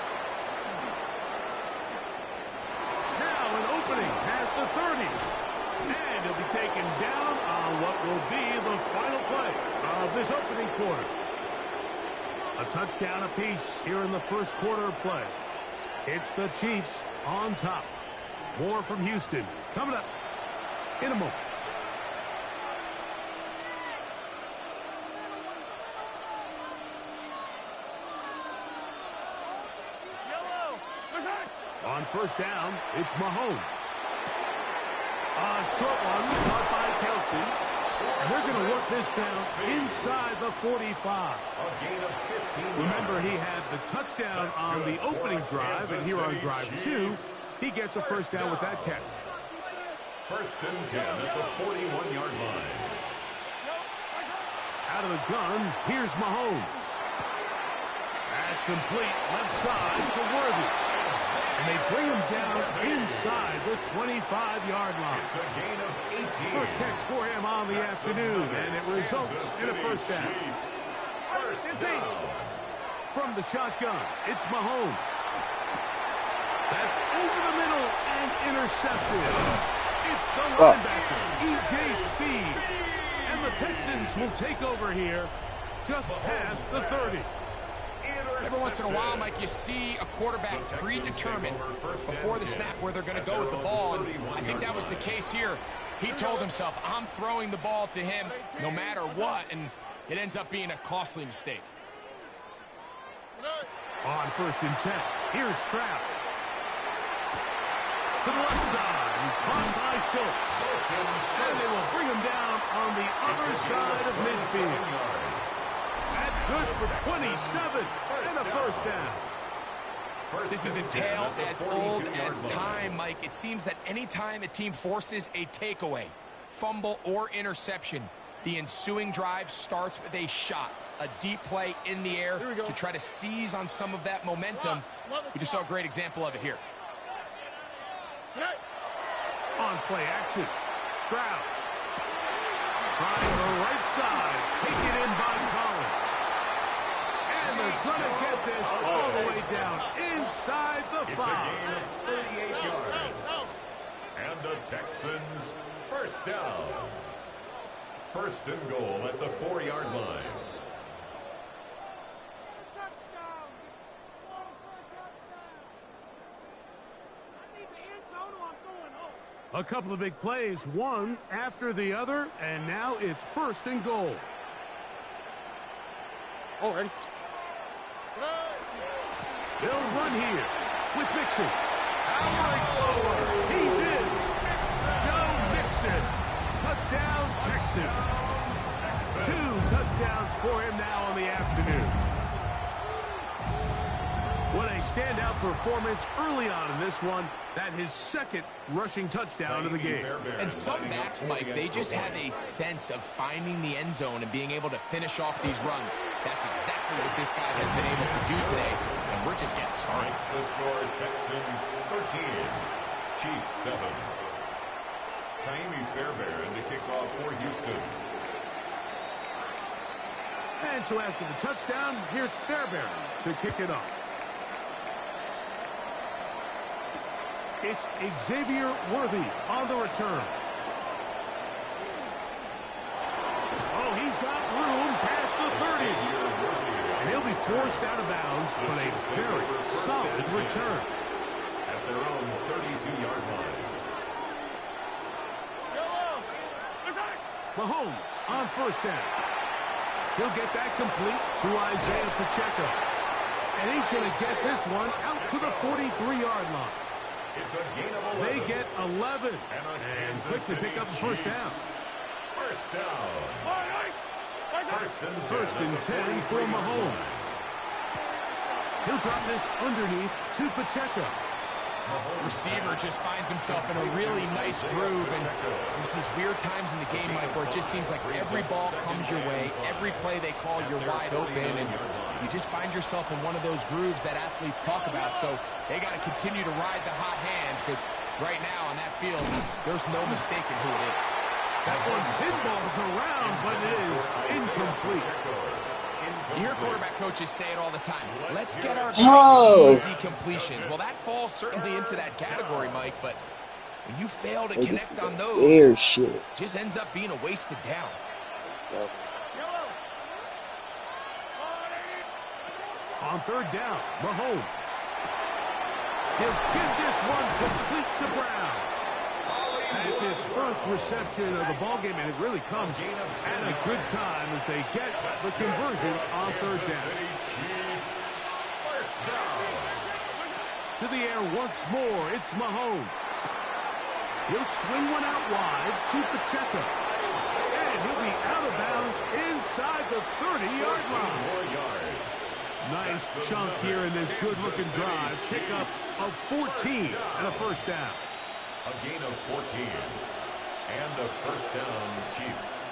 Speaker 9: Now an opening past the 30. And he'll be taken down on what will be the final play of this opening quarter. A touchdown apiece here in the first quarter of play. It's the Chiefs on top. More from Houston coming up in a moment. On first down, it's Mahomes. A short one caught by Kelsey. And they're going to work this down inside the 45. Remember, he had the touchdown on the opening drive, and here on drive 2, he gets a first down with that catch.
Speaker 3: First and 10 at the 41-yard line.
Speaker 9: Out of the gun, here's Mahomes. That's complete left side to Worthy. And they bring him down inside the 25-yard line.
Speaker 3: It's a gain of 18.
Speaker 9: First catch for him on the afternoon, and it results in a first down.
Speaker 3: First down.
Speaker 9: From the shotgun, it's Mahomes. That's over the middle and intercepted. It's the linebacker, E.J. Speed. And the Texans will take over here just past the 30.
Speaker 10: Every once in a while, Mike, you see a quarterback predetermined before the snap where they're going to go with the ball, and I think that was the case here. He told himself, I'm throwing the ball to him no matter what, and it ends up being a costly mistake.
Speaker 9: On first and 10, here's Stroud. To the left side, caught by Schultz. And they will bring him down on the other side of midfield. That's good for 27 and a first down.
Speaker 10: This is a tale as old as time, Mike. It seems that anytime a team forces a takeaway, fumble, or interception, the ensuing drive starts with a shot, a deep play in the air to try to seize on some of that momentum. We just saw a great example of it here.
Speaker 9: On play action, Stroud. Trying the right side, taken in by Collins. And they're going to get this all the way down inside the 5.
Speaker 3: It's a gain of 38 yards. And the Texans, first down. First and goal at the 4-yard line.
Speaker 9: A couple of big plays, one after the other, and now it's first and goal.
Speaker 6: Already.
Speaker 9: They'll run here with Mixon. Powering forward. He's in. Joe Mixon. Touchdown, Texans. 2 touchdowns for him now on the afternoon. What a standout performance early on in this one. That his second rushing touchdown of the game.
Speaker 10: And some backs, Mike, they just have a sense of finding the end zone and being able to finish off these runs. That's exactly what this guy has been able to do today, and we're just getting started.
Speaker 3: The score, Texans 13, Chiefs 7. Kaimi Fairbairn to kick off for Houston.
Speaker 9: And so after the touchdown, here's Fairbairn to kick it off. It's Xavier Worthy on the return. Oh, he's got room past the 30. And he'll be forced out of bounds, but a very solid return.
Speaker 3: At their own 32-yard line.
Speaker 9: Mahomes on first down. He'll get that complete to Isaiah Pacheco. And he's going to get this one out to the 43-yard line.
Speaker 3: It's a gain of 11.
Speaker 9: They get 11 and quickly pick up the first down.
Speaker 3: First down. First and 10
Speaker 9: for Mahomes. He'll drop this underneath to Pacheco.
Speaker 10: Receiver just finds himself in a really nice groove, and there's these weird times in the game, Mike, where it just seems like every ball comes your way, every play they call, you're wide open, and you just find yourself in one of those grooves that athletes talk about. So they got to continue to ride the hot hand, because right now on that field, there's no mistaking who it is.
Speaker 9: That one pinballs around, but it is incomplete.
Speaker 10: You hear quarterback coaches say it all the time. Let's get our easy completions. Well, that falls certainly into that category, Mike, but when you fail to connect on those, it just ends up being a wasted down.
Speaker 9: On third down, Mahomes. He'll give this one complete to Brown. That's his first reception of the ballgame, and it really comes at a good time as they get the conversion on third down. To the air once more, it's Mahomes. He'll swing one out wide to Pacheco. And he'll be out of bounds inside the 30-yard line. Nice chunk here in this good-looking drive. Pickup of 14 and a first down.
Speaker 3: A gain of 14 and a first down, Chiefs.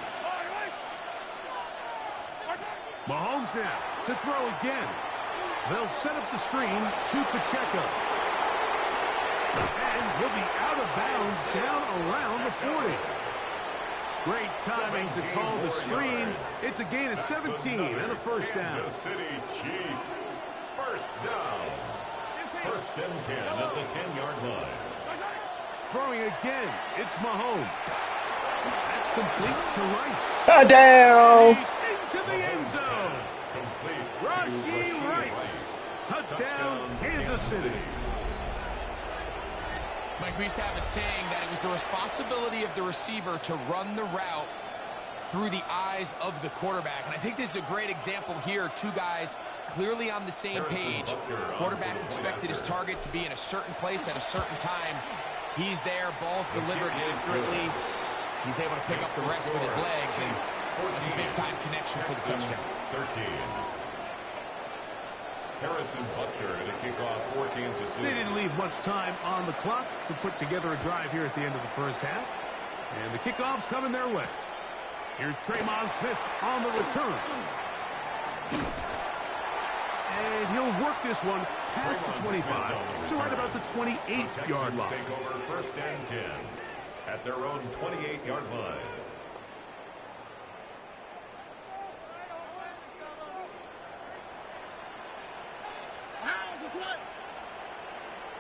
Speaker 9: Mahomes now to throw again. They'll set up the screen to Pacheco. And he'll be out of bounds down around the 40. Great timing to call the screen. It's a gain of 17 and a first down.
Speaker 3: Kansas City Chiefs. First down. First and 10 at the 10-yard line.
Speaker 9: Throwing again, it's Mahomes. That's complete to Rice.
Speaker 8: Touchdown!
Speaker 9: He's into the end zone. Rashee Rice. Touchdown, Kansas City.
Speaker 10: Mike, we used to have a saying that it was the responsibility of the receiver to run the route through the eyes of the quarterback. And I think this is a great example here. Two guys clearly on the same page. Quarterback expected his target to be in a certain place at a certain time. He's there, ball's delivered accurately. He's able to pick up the rest with his legs, and that's a big-time connection for the touchdown.
Speaker 3: 13. Harrison Butker to kick off for Kansas City.
Speaker 9: They didn't leave much time on the clock to put together a drive here at the end of the first half. And the kickoff's coming their way. Here's Traymon Smith on the return. And he'll work this one past the 25 to right about the 28-yard line.
Speaker 3: Take over first and 10 at their own 28-yard line.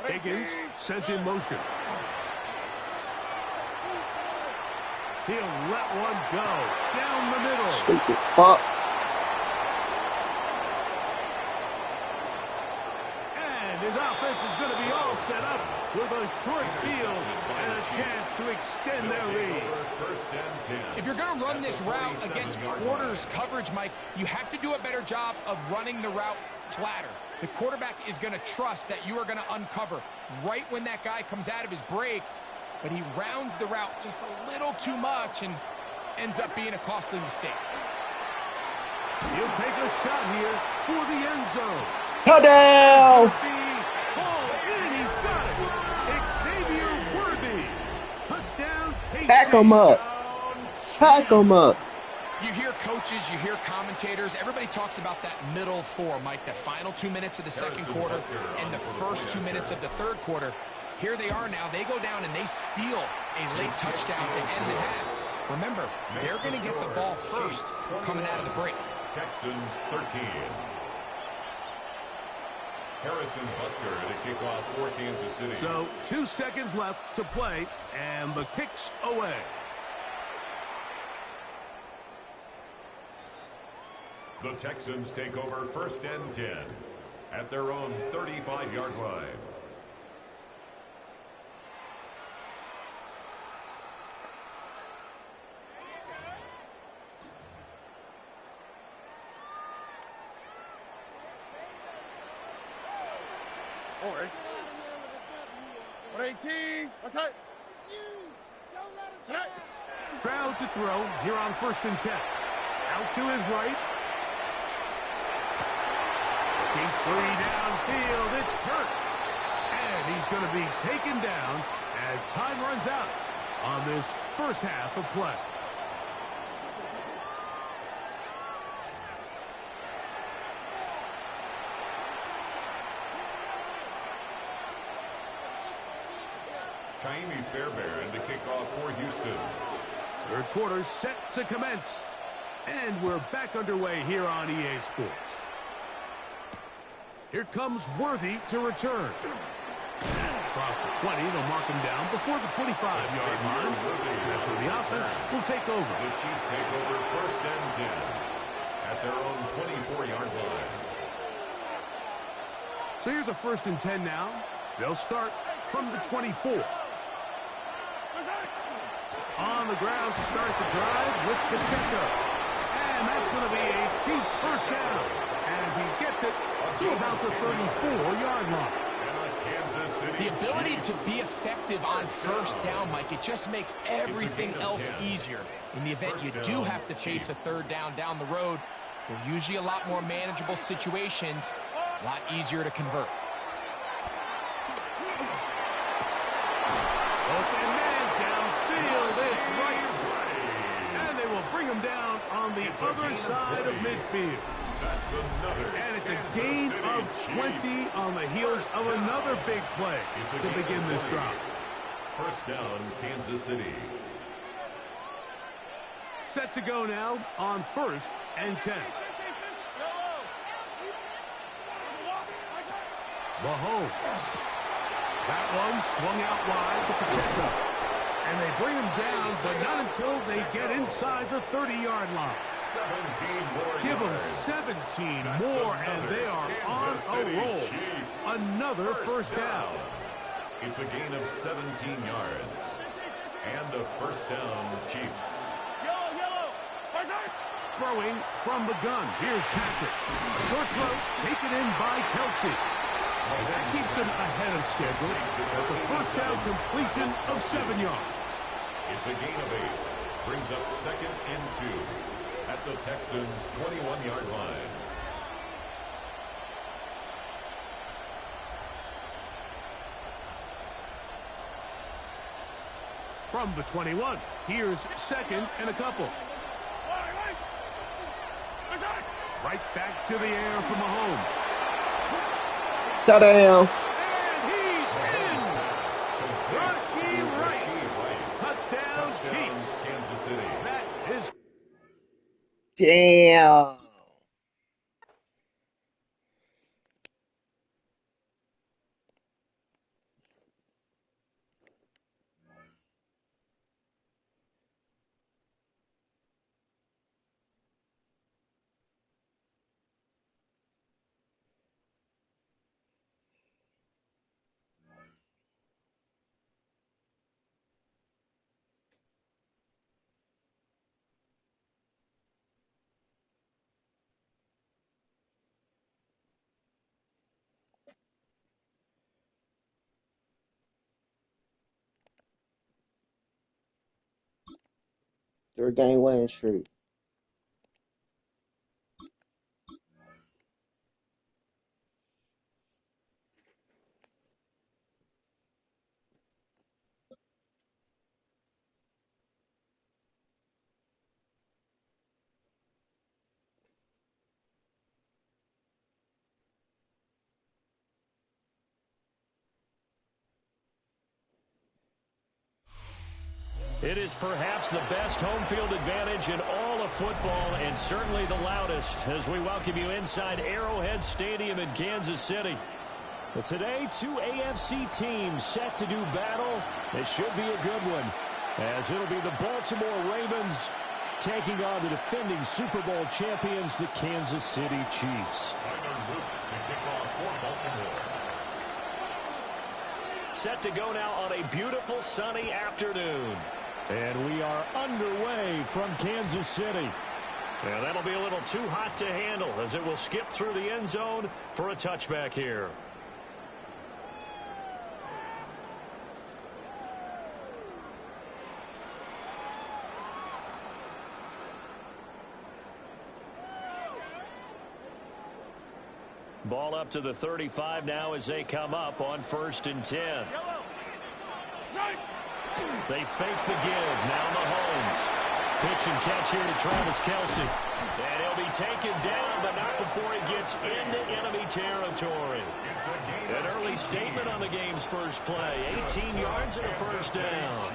Speaker 9: Higgins sent in motion. He'll let one go down the middle.
Speaker 8: Stupid fuck.
Speaker 9: And his offense is going to be all set up with a short field and a chance to extend their lead.
Speaker 10: If you're going to run this route against quarters coverage, Mike, you have to do a better job of running the route flatter. The quarterback is going to trust that you are going to uncover right when that guy comes out of his break, but he rounds the route just a little too much and ends up being a costly mistake.
Speaker 9: He'll take a shot here for the end zone.
Speaker 8: Touchdown!
Speaker 9: He's got it. Xavier Worthy. Touchdown.
Speaker 8: Pack him up. Pack him up.
Speaker 10: You hear coaches, you hear commentators, everybody talks about that middle four, Mike, the final 2 minutes of the second quarter and the first 2 minutes of the third quarter. Here they are now. They go down and they steal a late touchdown to end the half. Remember, they're going to get the ball first coming out of the break.
Speaker 3: Texans 13. Harrison Butker to kick off for Kansas City.
Speaker 9: So 2 seconds left to play, and the kick's away.
Speaker 3: The Texans take over first and 10 at their own 35-yard line.
Speaker 6: Over. 118. What's that?
Speaker 9: Stroud to throw here on first and 10. Out to his right. Deep three downfield. It's Kirk. And he's going to be taken down as time runs out on this first half of play.
Speaker 3: Kaimi Fairbairn to kick off for Houston.
Speaker 9: Third quarter set to commence. And we're back underway here on EA Sports. Here comes Worthy to return. Across the 20, they'll mark him down before the 25-yard line. That's where the offense will take over.
Speaker 3: The Chiefs take over first and 10 at their own 24-yard line.
Speaker 9: So here's a first and 10 now. They'll start from the 24. On the ground to start the drive with Pacheco. And that's going to be a Chiefs first down as he gets it to about the 34-yard line.
Speaker 10: The ability to be effective on first down, Mike, it just makes everything else easier. In the event you do have to face a third down the road, they're usually a lot more manageable situations, a lot easier to convert.
Speaker 9: Open man downfield, it's right. And they will bring him down on the other side of midfield. And it's a gain of 20 on the heels of another big play to begin this drive.
Speaker 3: First down, Kansas City.
Speaker 9: Set to go now on first and 10. Mahomes. That one swung out wide to Pacheco. And they bring him down, but not until they get inside the 30-yard line.
Speaker 3: 17 more
Speaker 9: Give them
Speaker 3: yards.
Speaker 9: 17
Speaker 3: That's
Speaker 9: more, and they are on
Speaker 3: Kansas
Speaker 9: a
Speaker 3: City
Speaker 9: roll.
Speaker 3: Chiefs.
Speaker 9: Another first down.
Speaker 3: It's a gain of 17 yards. And a first down, Chiefs.
Speaker 9: Throwing from the gun. Here's Patrick. A short throw taken in by Kelsey. And that keeps him ahead of schedule. That's a first down completion of 7 yards.
Speaker 3: It's a gain of 8. Brings up second and 2 at the Texans' 21-yard line.
Speaker 9: From the 21, here's second and a couple. Right back to the air for Mahomes.
Speaker 8: Touchdown.
Speaker 9: And he's in. Rashee Rice. Touchdown, Chiefs.
Speaker 3: Kansas City.
Speaker 9: That is.
Speaker 8: Damn. Three-game winning streak.
Speaker 2: It is perhaps the best home field advantage in all of football, and certainly the loudest, as we welcome you inside Arrowhead Stadium in Kansas City. But today, two AFC teams set to do battle. It should be a good one, as it'll be the Baltimore Ravens taking on the defending Super Bowl champions, the Kansas City Chiefs. Set to go now on a beautiful sunny afternoon. And we are underway from Kansas City. And that'll be a little too hot to handle as it will skip through the end zone for a touchback here. Ball up to the 35 now as they come up on 1st and 10. They fake the give. Now Mahomes. Pitch and catch here to Travis Kelce. And he'll be taken down, but not before he gets into enemy territory. An early statement on the game's first play. 18 yards and a first down.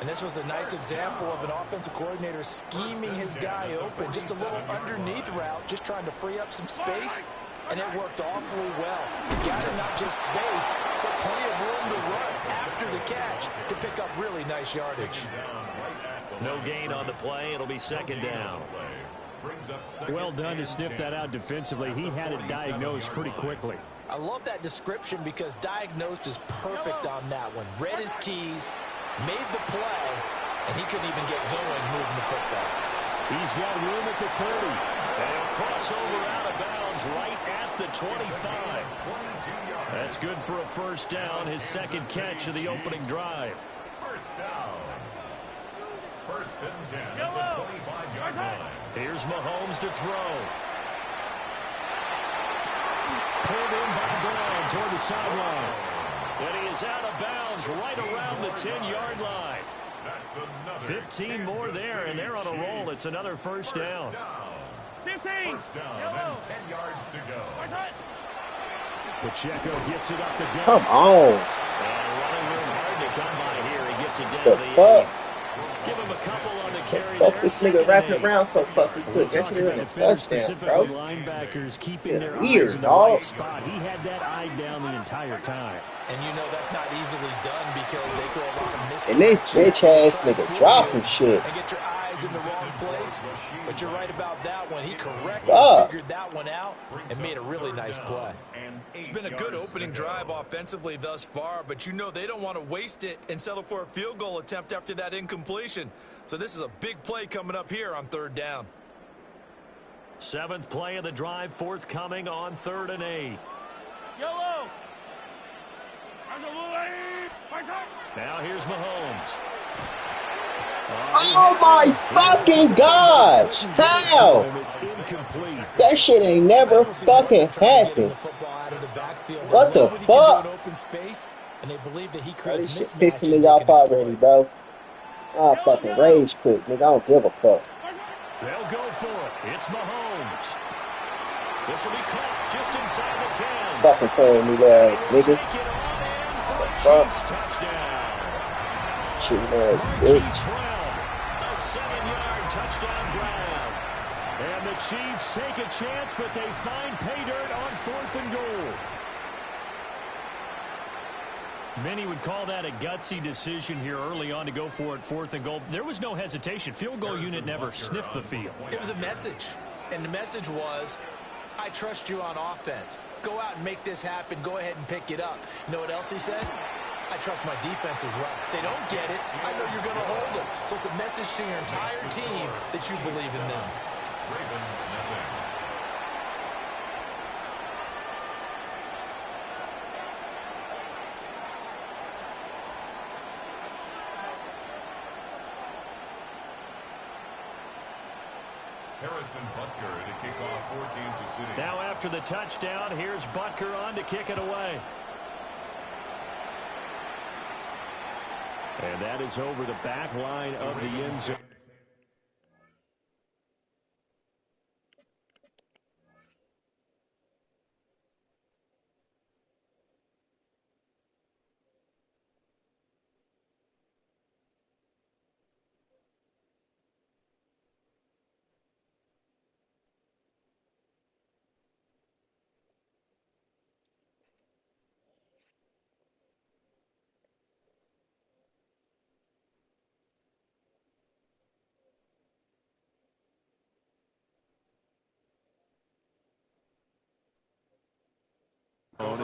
Speaker 5: And this was a nice example of an offensive coordinator scheming his guy open. Just a little underneath route, just trying to free up some space. And it worked awfully well. He gathered not just space, but plenty of room to run after the catch to pick up really nice yardage.
Speaker 2: No gain on the play. It'll be 2nd down.
Speaker 7: Well done to sniff that out defensively. He had it diagnosed pretty quickly.
Speaker 5: I love that description because diagnosed is perfect on that one. Read his keys, made the play, and he couldn't even get going moving the football.
Speaker 2: He's got room at the 30. And he'll cross over out of bounds right at the 25. That's good for a first down, his 2nd catch of the opening drive.
Speaker 3: First down. 1st and 10 at the 25-yard line.
Speaker 2: Here's Mahomes to throw. Pulled in by Brown toward the sideline. And he is out of bounds right around the 10-yard line. 15 more there, and they're on a roll. It's another first down.
Speaker 3: 15. First down and 10 yards to go.
Speaker 2: Pacheco gets it up the gut.
Speaker 8: Come on.
Speaker 2: And running room hard to come by here. He gets it down
Speaker 8: The
Speaker 2: to the
Speaker 8: fuck?
Speaker 2: 8. Give him a couple on the carry
Speaker 8: Fuck
Speaker 2: there.
Speaker 8: this nigga wrapping around so fucking quick. That shit in a touchdown,
Speaker 7: Specifically
Speaker 8: bro.
Speaker 7: linebackers keeping their
Speaker 8: Weird,
Speaker 7: eyes in the
Speaker 8: dog.
Speaker 7: right spot. He had that eye down the entire time.
Speaker 5: And you know that's not easily done because they throw a lot of misdirection.
Speaker 8: And this bitch ass nigga dropping shit.
Speaker 5: And get your eyes in the wrong place. But you're right about that one. He correctly figured that one out and made a really nice play.
Speaker 4: It's been a good opening drive offensively thus far, but you know they don't want to waste it and settle for a field goal attempt after that incompletion. So this is a big play coming up here on 3rd down.
Speaker 2: 7th play of the drive, forthcoming on 3rd and 8.
Speaker 9: Yellow.
Speaker 2: Now here's Mahomes.
Speaker 8: Oh my fucking gosh! How?
Speaker 2: It's incomplete.
Speaker 8: That shit ain't never fucking happened. What the fuck? Bro, this shit pissing me off already, bro. I'll fucking rage quit, nigga. I don't give a fuck.
Speaker 2: They'll go for it. It's Mahomes. This will be caught just inside the 10.
Speaker 8: Fucking playing me there, ass nigga. Fuck.
Speaker 2: Touchdown.
Speaker 8: Shit, man,
Speaker 2: Marquise
Speaker 8: bitch.
Speaker 2: Brown, a 7-yard touchdown grab. And the Chiefs take a chance, but they find pay dirt on 4th and goal. Many would call that a gutsy decision here early on to go for it 4th and goal. There was no hesitation. Field goal unit never sniffed the field.
Speaker 5: It was a message, and the message was, I trust you on offense. Go out and make this happen. Go ahead and pick it up. You know what else he said? I trust my defense as well. If they don't get it, I know you're going to hold them. So it's a message to your entire team that you believe in them.
Speaker 3: Ravens nothing. Harrison Butker to kick off for Kansas City.
Speaker 2: Now after the touchdown, here's Butker on to kick it away. And that is over the back line of the end zone.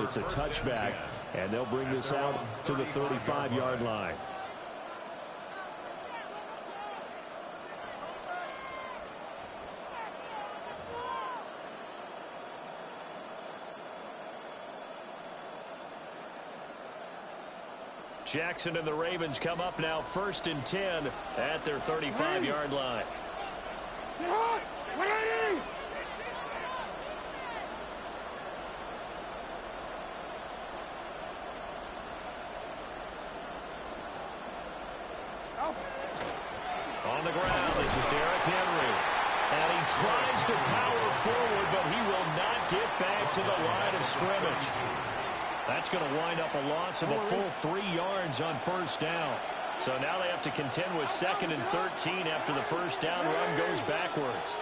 Speaker 2: It's a touchback, and they'll bring this out to the 35-yard line. Jackson and the Ravens come up now 1st and 10 at their 35-yard line. On the ground, this is Derrick Henry. And he tries to power forward, but he will not get back to the line of scrimmage. That's going to wind up a loss of a full 3 yards on first down. So now they have to contend with 2nd and 13 after the first down run goes backwards.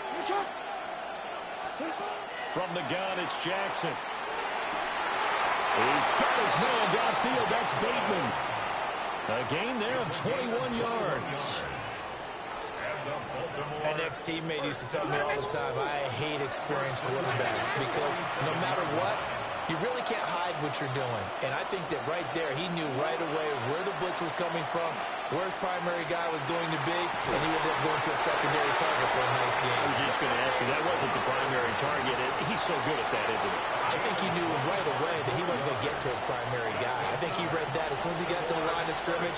Speaker 2: From the gun, it's Jackson. He's got his man downfield. That's Bateman. A gain there of 21 yards.
Speaker 4: An ex-teammate used to tell me all the time, I hate experienced quarterbacks because no matter what, you really can't hide what you're doing. And I think that right there, he knew right away where the blitz was coming from, where his primary guy was going to be, and he ended up going to a secondary target for a nice game.
Speaker 2: I was just going to ask you, that wasn't the primary target. He's so good at that, isn't he?
Speaker 4: I think he knew right away that he wasn't going to get to his primary guy. I think he read that as soon as he got to the line of scrimmage,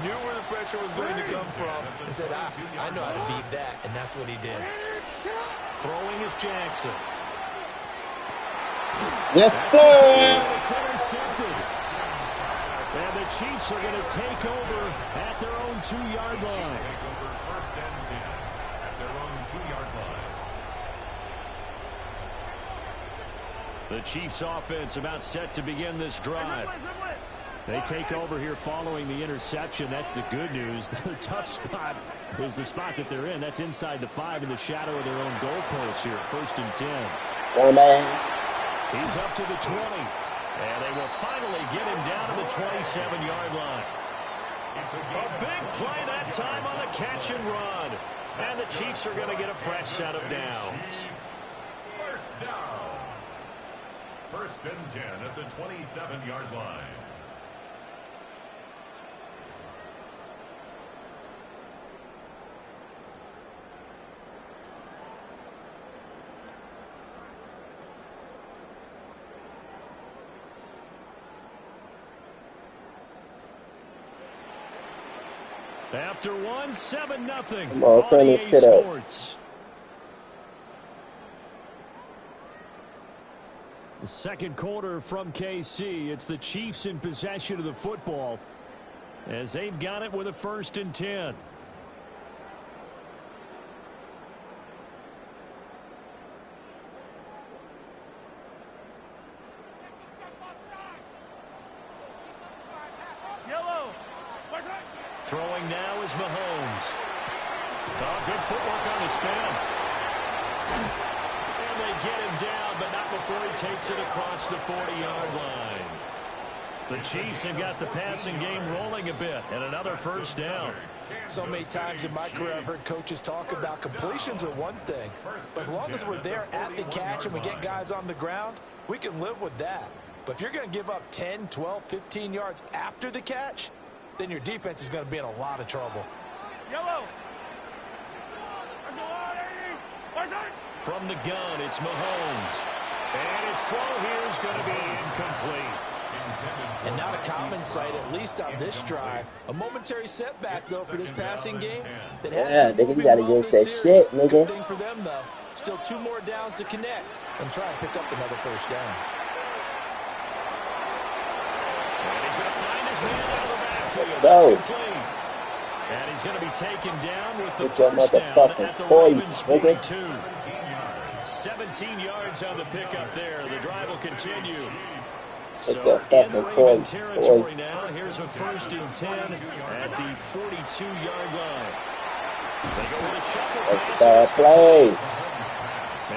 Speaker 4: knew where the pressure was going to come from, and said, I know how to beat that, and that's what he did.
Speaker 2: Throwing is Jackson.
Speaker 8: Yes, sir.
Speaker 2: It's intercepted. And the Chiefs are going to take over at their own 2-yard line.
Speaker 3: Take over 1st and 10 at their own 2-yard line.
Speaker 2: The Chiefs offense about set to begin this drive. They take over here following the interception. That's the good news. The tough spot is the spot that they're in. That's inside the 5 in the shadow of their own goalpost here. 1st and 10.
Speaker 8: One ass.
Speaker 2: He's up to the 20. And they will finally get him down to the 27-yard line. A big play that time on the catch and run. And the Chiefs are going to get a fresh set of downs.
Speaker 3: First down. 1st and 10 at the 27-yard line.
Speaker 2: After 7-0.
Speaker 8: Come on, turn this shit up.
Speaker 2: The second quarter from KC. It's the Chiefs in possession of the football as they've got it with a 1st and 10. Throwing now is Mahomes. Oh, good footwork on the spin. And they get him down, but not before he takes it across the 40-yard line. The Chiefs have got the passing game rolling a bit, and another first down.
Speaker 5: So many times in my career I've heard coaches talk about completions are one thing, but as long as we're there at the catch and we get guys on the ground, we can live with that. But if you're going to give up 10, 12, 15 yards after the catch, then your defense is going to be in a lot of trouble.
Speaker 2: From the gun, it's Mahomes. And his throw here is going to be incomplete.
Speaker 5: And not a common sight, at least on this drive. A momentary setback, though, for this passing game.
Speaker 8: Yeah, nigga, you got to use that shit, nigga.
Speaker 5: Good thing for them, though. Still 2 more downs to connect and try and pick up another first down.
Speaker 2: And he's going to find his man out of the backfield.
Speaker 8: Let's go.
Speaker 2: And he's going to be taken down with the
Speaker 8: Get your
Speaker 2: first down at the Ravens' 42. 17 yards on the pickup there. The drive will continue. So in Raven territory now, here's a 1st and 10 at the 42-yard line. They go with a shuffle pass.
Speaker 8: That's a bad play.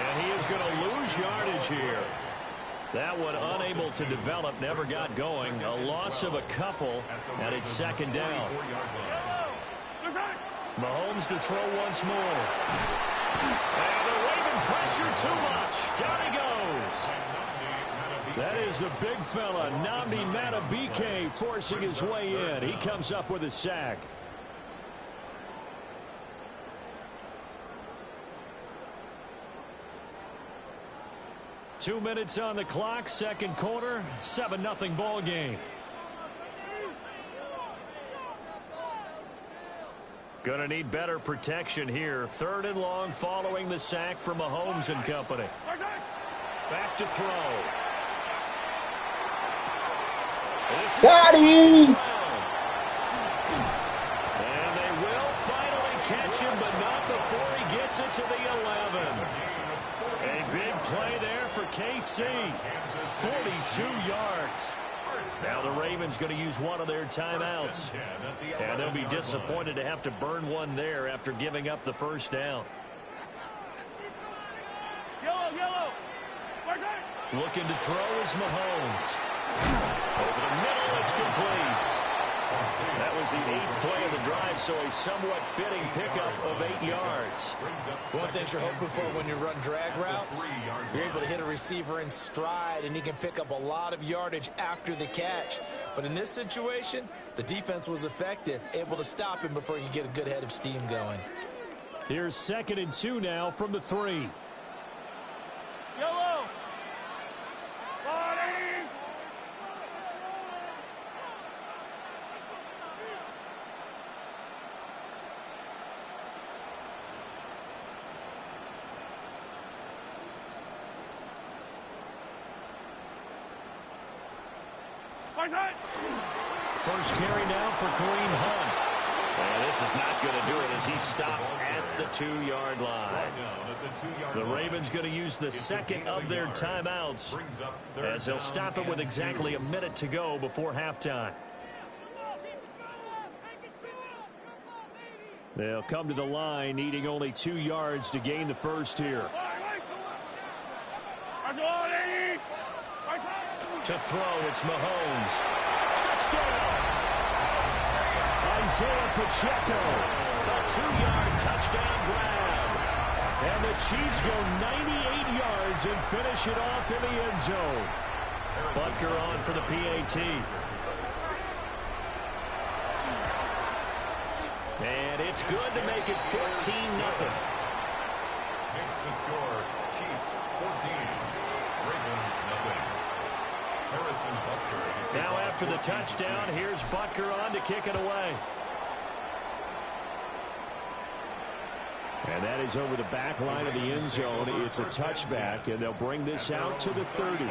Speaker 2: And he is going to lose yardage here. That one unable to develop, never got going. A loss of a couple, and it's 2nd down. Mahomes to throw once more. And the Raven pressure too much. Down he goes. That is the big fella, Nnamdi Madubuike, forcing his way in. He comes up with a sack. Two minutes on the clock, second quarter, 7-0 ball game. Gonna need better protection here. 3rd and long following the sack from Mahomes and company. Back to throw.
Speaker 8: Got him!
Speaker 2: And they see. 42 yards. Now the Ravens going to use one of their timeouts. And they'll be disappointed to have to burn one there after giving up the first down. Looking to throw is Mahomes. Over the middle, it's complete. That was the 8th play of the drive, so a somewhat fitting pickup of 8 yards.
Speaker 4: One thing you're hoping for when you run drag routes, you're able to hit a receiver in stride, and he can pick up a lot of yardage after the catch. But in this situation, the defense was effective, able to stop him before you get a good head of steam going.
Speaker 7: Here's 2nd and 2 now from the 3.
Speaker 11: Yellow.
Speaker 2: First carry now for Kareem Hunt. And this is not going to do it as he stopped at the 2-yard line. The Ravens going to use the 2nd of their timeouts as they'll stop it with exactly a minute to go before halftime. They'll come to the line needing only 2 yards to gain the first here. To throw, it's Mahomes. Touchdown! Isaiah Pacheco. A 2-yard touchdown grab. And the Chiefs go 98 yards and finish it off in the end zone. Butker on for the PAT. And it's good to make it 14-0.
Speaker 3: Makes the score Chiefs 14, Ravens nothing.
Speaker 2: Now after the touchdown, here's Butker on to kick it away.
Speaker 7: And that is over the back line of the end zone. It's a touchback, and they'll bring this out to the 30.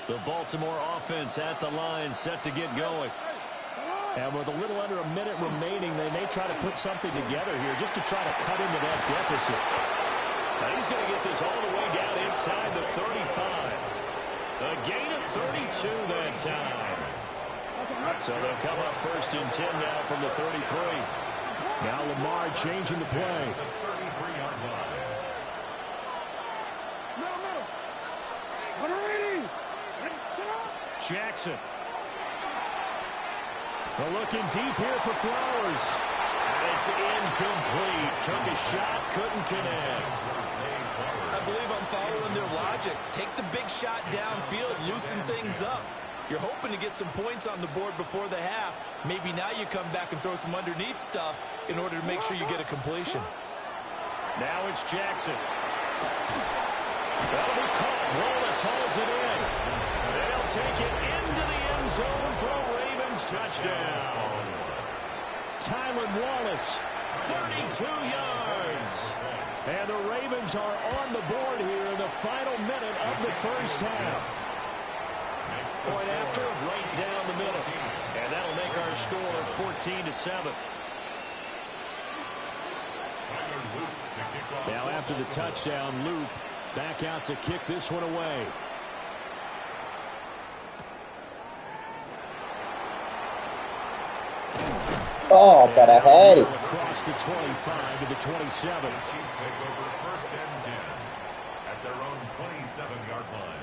Speaker 2: The Baltimore offense at the line, set to get going.
Speaker 7: And with a little under a minute remaining, they may try to put something together here just to try to cut into that deficit.
Speaker 2: Now he's going to get this all the way down inside the 35. A gain of 32 that time. So they'll come up 1st and 10 now from the 33.
Speaker 7: Now Lamar changing the play.
Speaker 2: Jackson. They're looking deep here for Flowers. And it's incomplete. Took a shot, couldn't connect.
Speaker 4: I believe I'm following their logic. Take the big shot downfield, loosen things up. You're hoping to get some points on the board before the half. Maybe now you come back and throw some underneath stuff in order to make sure you get a completion.
Speaker 2: Now it's Jackson. That'll be caught. Wallace hauls it in. They'll take it into the end zone for a Ravens touchdown.
Speaker 7: Tylan Wallace,
Speaker 2: 32 yards.
Speaker 7: And the Ravens are on the board here in the final minute of the first half.
Speaker 2: Point after, right down the middle. And that'll make our score 14-7.
Speaker 7: Now after the touchdown, Loop back out to kick this one away.
Speaker 8: Oh, but I had it.
Speaker 2: Across the 25 to the 27.
Speaker 3: Chiefs take over 1st and 10 at their own 27-yard line.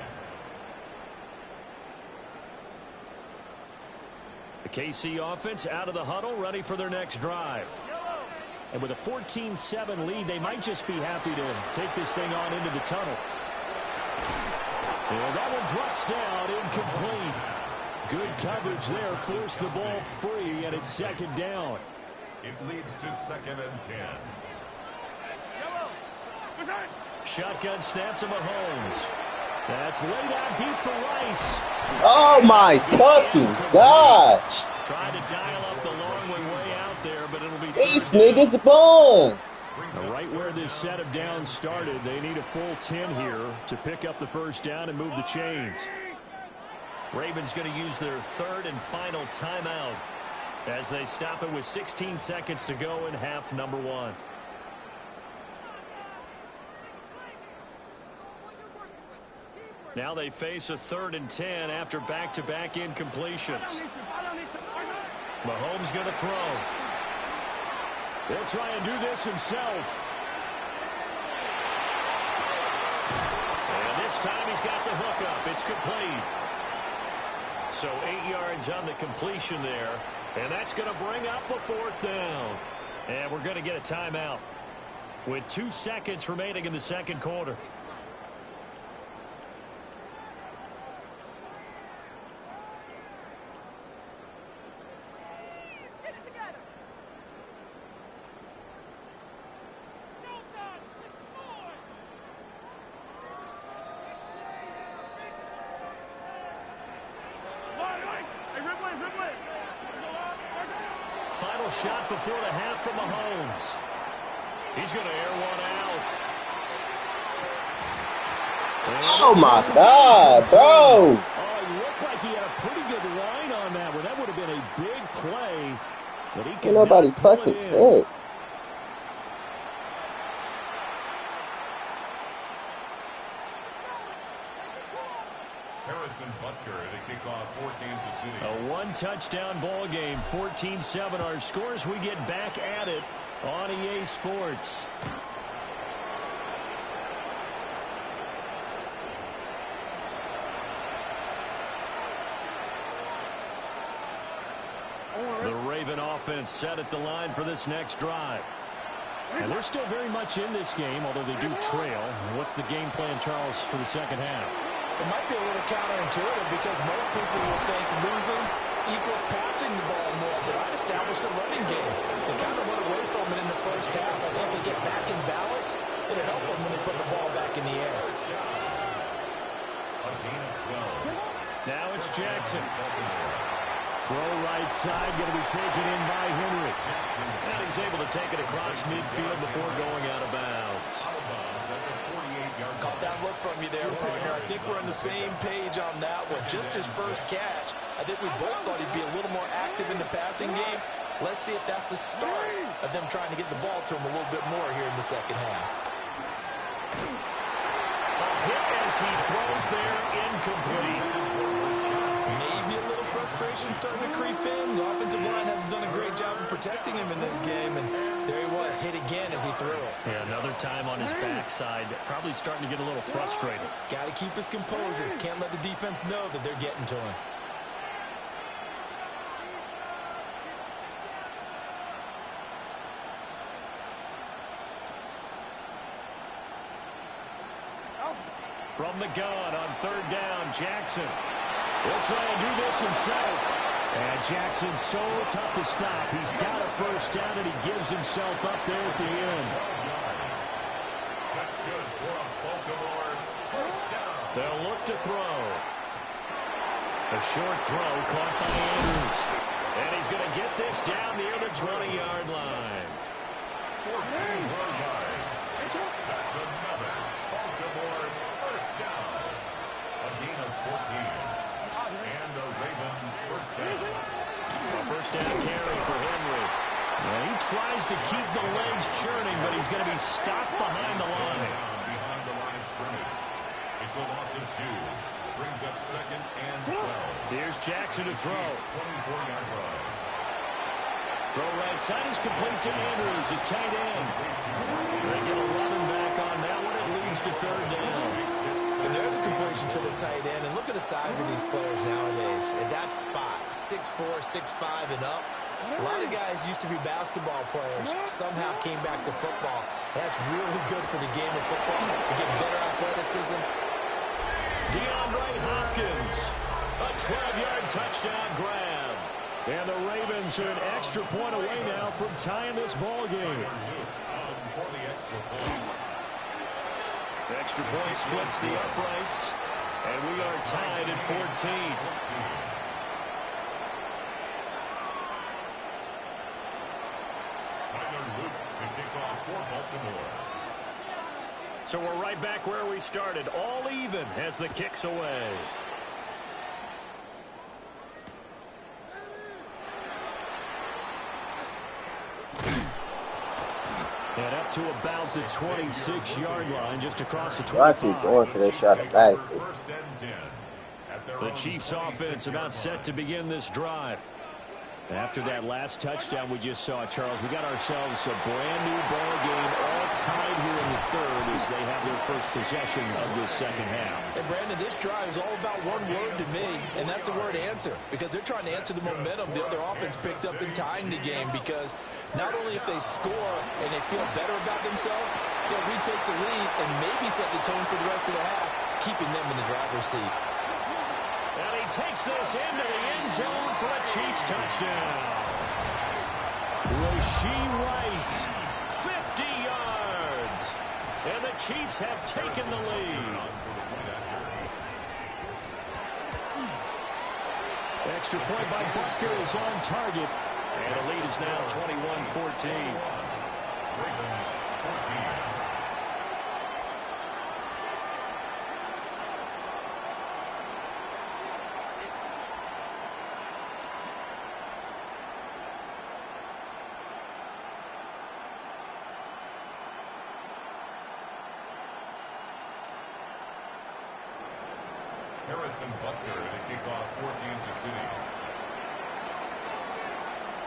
Speaker 2: The KC offense out of the huddle, ready for their next drive.
Speaker 7: And with a 14-7 lead, they might just be happy to take this thing on into the tunnel. And that one drops down, incomplete. Good coverage there, forced the ball free, and it's 2nd down.
Speaker 3: It leads to 2nd and 10.
Speaker 2: Shotgun snap to Mahomes. That's laid out deep for Rice.
Speaker 8: Oh, my fucking gosh.
Speaker 2: Trying to dial up the long way out there, but it'll be...
Speaker 8: These niggas bum.
Speaker 7: Right where this set of downs started, they need a full 10 here to pick up the first down and move the chains.
Speaker 2: Ravens going to use their 3rd and final timeout. as they stop it with 16 seconds to go in half number one. Now they face a 3rd and 10 after back-to-back incompletions. Mahomes going to throw. He'll try and do this himself. And this time he's got the hook up. It's complete. So 8 yards on the completion there. And that's going to bring up a 4th down. And we're going to get a timeout with 2 seconds remaining in the second quarter. Final shot before the half from Mahomes. He's going to air one out.
Speaker 8: Oh, my God, bro.
Speaker 7: Oh, it looked like he had a pretty good line on that one. That would have been a big play. But he
Speaker 8: Ain't nobody fucking hit.
Speaker 3: Kickoff for Kansas City.
Speaker 2: A one-touchdown ball game, 14-7 our scores. We get back at it on EA Sports. The Raven offense set at the line for this next drive.
Speaker 7: And they're still very much in this game, although they do trail. What's the game plan, Charles, for the second half?
Speaker 5: It might be a little counterintuitive because most people will think losing equals passing the ball more, but I established the running game. They kind of went away from it in the first half. I think they get back in balance. It'll help them when they put the ball back in the air.
Speaker 2: Now it's Jackson. Throw right side, going to be taken in by Henry. And he's able to take it across midfield before going out of bounds.
Speaker 5: Caught that look from you there, partner. I think we're on the same page on that one. Just his first catch. I think we both thought he'd be a little more active in the passing game. Let's see if that's the start of them trying to get the ball to him a little bit more here in the second half.
Speaker 2: A hit as he throws there, incomplete.
Speaker 5: Maybe a little frustration starting to creep in. The offensive line hasn't done a great job of protecting him in this game, and there he was, hit again as he threw it.
Speaker 2: Yeah, another time on his backside, probably starting to get a little frustrated.
Speaker 5: Got to keep his composure. Can't let the defense know that they're getting to him.
Speaker 2: From the gun on 3rd down, Jackson. He'll try and do this himself.
Speaker 7: And Jackson's so tough to stop. He's got a first down, and he gives himself up there at the end.
Speaker 3: That's good for a Baltimore first down.
Speaker 2: They'll look to throw. A short throw caught by Andrews. And he's going to get this down near the 20-yard line.
Speaker 3: 14 more yards. That's another Baltimore first down. A gain of 14. And a Raven first down.
Speaker 2: A first down carry for Henry. Well, he tries to keep the legs churning, but he's going to be stopped behind the line.
Speaker 3: Behind the line of scrimmage. It's a loss of 2. Brings up 2nd and 12.
Speaker 2: Here's Jackson to throw.
Speaker 3: 24-yard drive.
Speaker 2: Throw right side is complete to Andrews, his tight end. They get a running back on that one. It leads to 3rd down.
Speaker 5: And there's a completion to the tight end. And look at the size of these players nowadays. At that spot, 6'4", 6'5", and up. A lot of guys used to be basketball players, somehow came back to football. That's really good for the game of football. You get better athleticism.
Speaker 2: DeAndre Hopkins, a 12-yard touchdown grab. And the Ravens are an extra point away now from tying this ball game.
Speaker 3: For the extra point.
Speaker 2: Extra point splits the uprights, and we are tied at 14. So we're right back where we started, all even as the kick's away. And up to about the 26-yard line, just across the 25.
Speaker 8: Why I keep going to this shot automatically?
Speaker 2: The Chiefs offense about set to begin this drive. After that last touchdown we just saw, Charles, we got ourselves a brand new ball game, all tied here in the third as they have their first possession of this second half.
Speaker 5: And Brandon, this drive is all about one word to me, and that's the word answer, because they're trying to answer the momentum the other offense picked up in tying the game, because not only if they score and they feel better about themselves, they'll retake the lead and maybe set the tone for the rest of the half, keeping them in the driver's seat.
Speaker 2: And he takes this into the end zone for a Chiefs touchdown. Rashee Rice, 50 yards. And the Chiefs have taken the lead. Extra point by Butker is on target. And the lead is now 21-14.
Speaker 3: Ravens 14. Harrison Butker to kick off for Kansas City.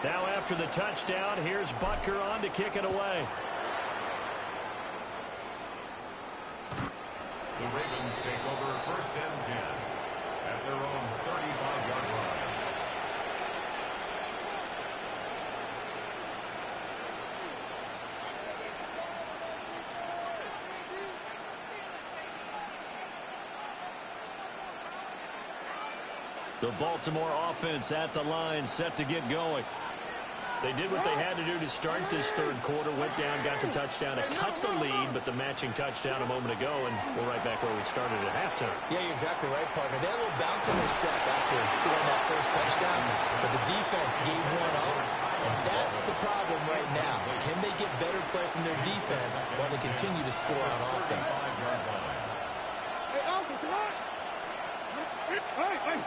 Speaker 2: Now after the touchdown, here's Butker on to kick it away.
Speaker 3: The Ravens take over 1st and 10 at their own 35-yard line.
Speaker 2: The Baltimore offense at the line, set to get going. They did what they had to do to start this third quarter, went down, got the touchdown to cut the lead, but the matching touchdown a moment ago, and we're right back where we started at halftime.
Speaker 4: Yeah, you're exactly right, partner. They had a little bounce in their step after scoring that first touchdown, but the defense gave one up, and that's the problem right now. Can they get better play from their defense while they continue to score on offense?
Speaker 6: Hey, offense, what? Hey.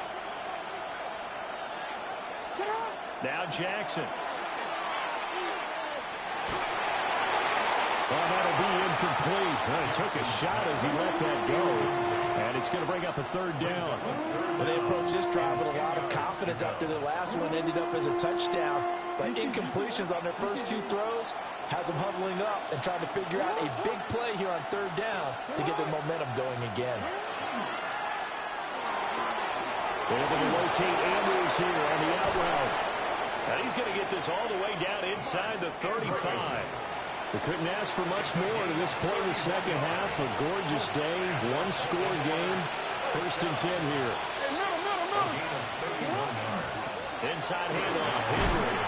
Speaker 6: Shut up.
Speaker 2: Now Jackson. Well, that'll be incomplete. Well, he took a shot as he let that go. And it's going to bring up a third down.
Speaker 5: Well, they approached this drive with a lot of confidence after their last one ended up as a touchdown. But incompletions on their first two throws has them huddling up and trying to figure out a big play here on third down to get their momentum going again.
Speaker 2: They're able to locate Andrews here on the out route. And he's going to get this all the way down inside the 35. We couldn't ask for much more to this point in the second half. A gorgeous day, one-score game. 1st and 10 here. Inside handoff, Henry.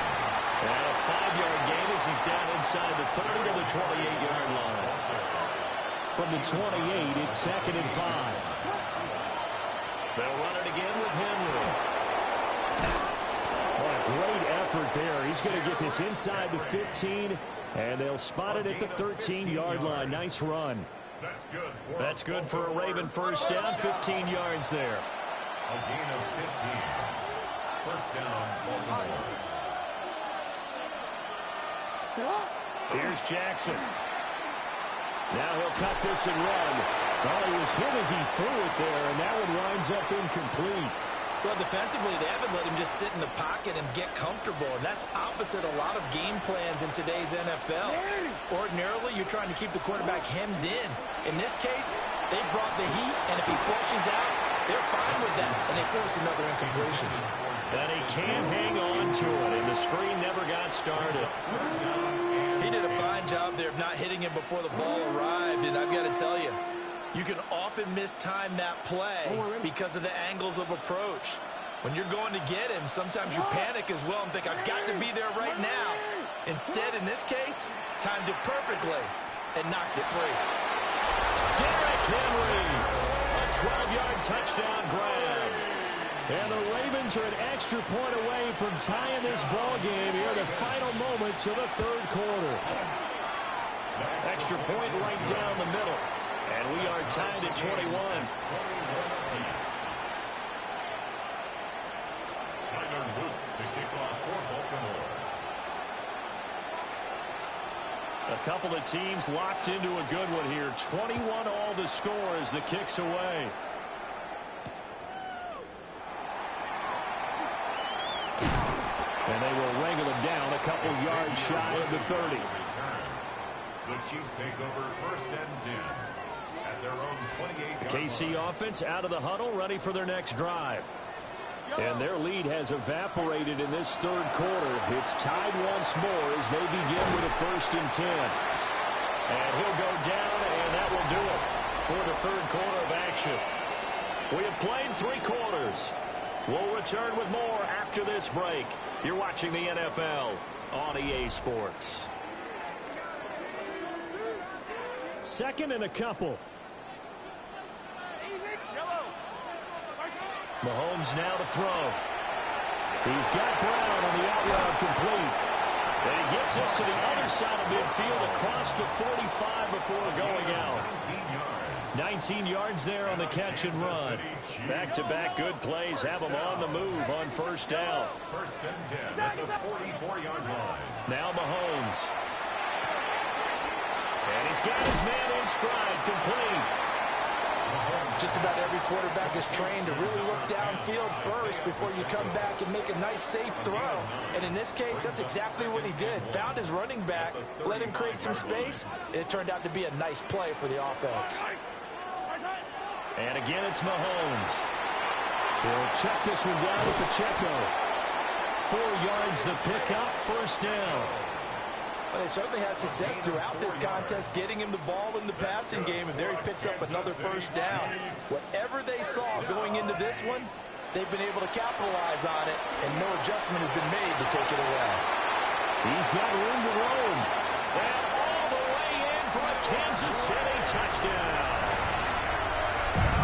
Speaker 2: And a 5-yard gain as he's down inside the 30 to the 28-yard line. From the 28, it's 2nd and 5. They'll run it again with Henry. What a great effort there. He's going to get this inside the 15, and they'll spot it at the 13-yard line. Nice run. That's good for a Raven first down, 15 yards there.
Speaker 3: A gain of 15. First down, Baltimore.
Speaker 2: Here's Jackson. Now he'll tuck this and run. Well, he was hit as he threw it there, and that one winds up incomplete.
Speaker 5: Well, defensively, they haven't let him just sit in the pocket and get comfortable, and that's opposite a lot of game plans in today's NFL. Ordinarily, you're trying to keep the quarterback hemmed in. In this case, they brought the heat, and if he flushes out, they're fine with that, and they force another incompletion.
Speaker 2: And he can't hang on to it, and the screen never got started.
Speaker 5: He did a fine job there of not hitting him before the ball arrived, and I've got to tell you, you can often mistime that play because of the angles of approach. When you're going to get him, sometimes you panic as well and think, I've got to be there right now. Instead, in this case, timed it perfectly and knocked it free.
Speaker 2: Derrick Henry, a 12-yard touchdown grab. And the Ravens are an extra point away from tying this ball game here in the final moments of the third quarter. Extra point right down the middle. And we are tied at 21.
Speaker 3: Tyler Luke to kick off for Baltimore.
Speaker 2: A couple of teams locked into a good one here. 21 all the score as the kick's away. And they will wrangle him down a couple yards shy of the 30.
Speaker 3: The Chiefs take over 1st and 10 at their own 28-yard
Speaker 2: The KC offense out of the huddle, ready for their next drive. And their lead has evaporated in this third quarter. It's tied once more as they begin with a 1st and 10. And he'll go down, and that will do it for the third quarter of action. We have played 3 quarters. We'll return with more after this break. You're watching the NFL on EA Sports.
Speaker 7: 2nd and a couple.
Speaker 2: Mahomes now to throw. He's got Brown on the out route complete. And he gets us to the other side of midfield across the 45 before going out. 19 yards there on the catch and run. Back-to-back good plays have him on the move on 1st down.
Speaker 3: 1st and 10 at the 44-yard line.
Speaker 2: Now Mahomes. And he's got his man in stride, complete.
Speaker 5: Just about every quarterback is trained to really look downfield first before you come back and make a nice, safe throw. And in this case, that's exactly what he did. Found his running back, let him create some space, and it turned out to be a nice play for the offense.
Speaker 2: And again, it's Mahomes. He'll check this one down to Pacheco. 4 yards the pickup, 1st down.
Speaker 5: Well, they certainly had success throughout this contest getting him the ball in the passing game, and there he picks up another 1st down. Whatever they saw going into this one, they've been able to capitalize on it, and no adjustment has been made to take it away.
Speaker 2: He's got room to roam. And all the way in for a Kansas City touchdown.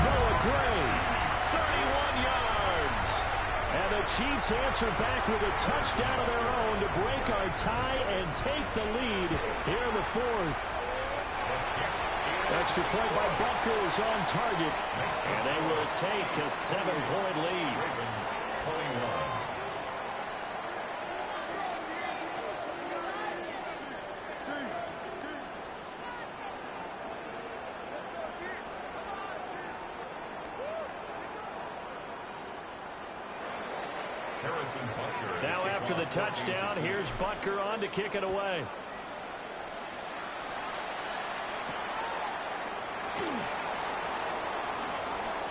Speaker 2: Noah Gray, 31 yards. And the Chiefs answer back with a touchdown of their own to break our tie and take the lead here in the 4th. Extra point by Butker is on target. And they will take a 7-point lead.
Speaker 3: Ravens 21.
Speaker 2: Now after the touchdown, here's Butker on to kick it away.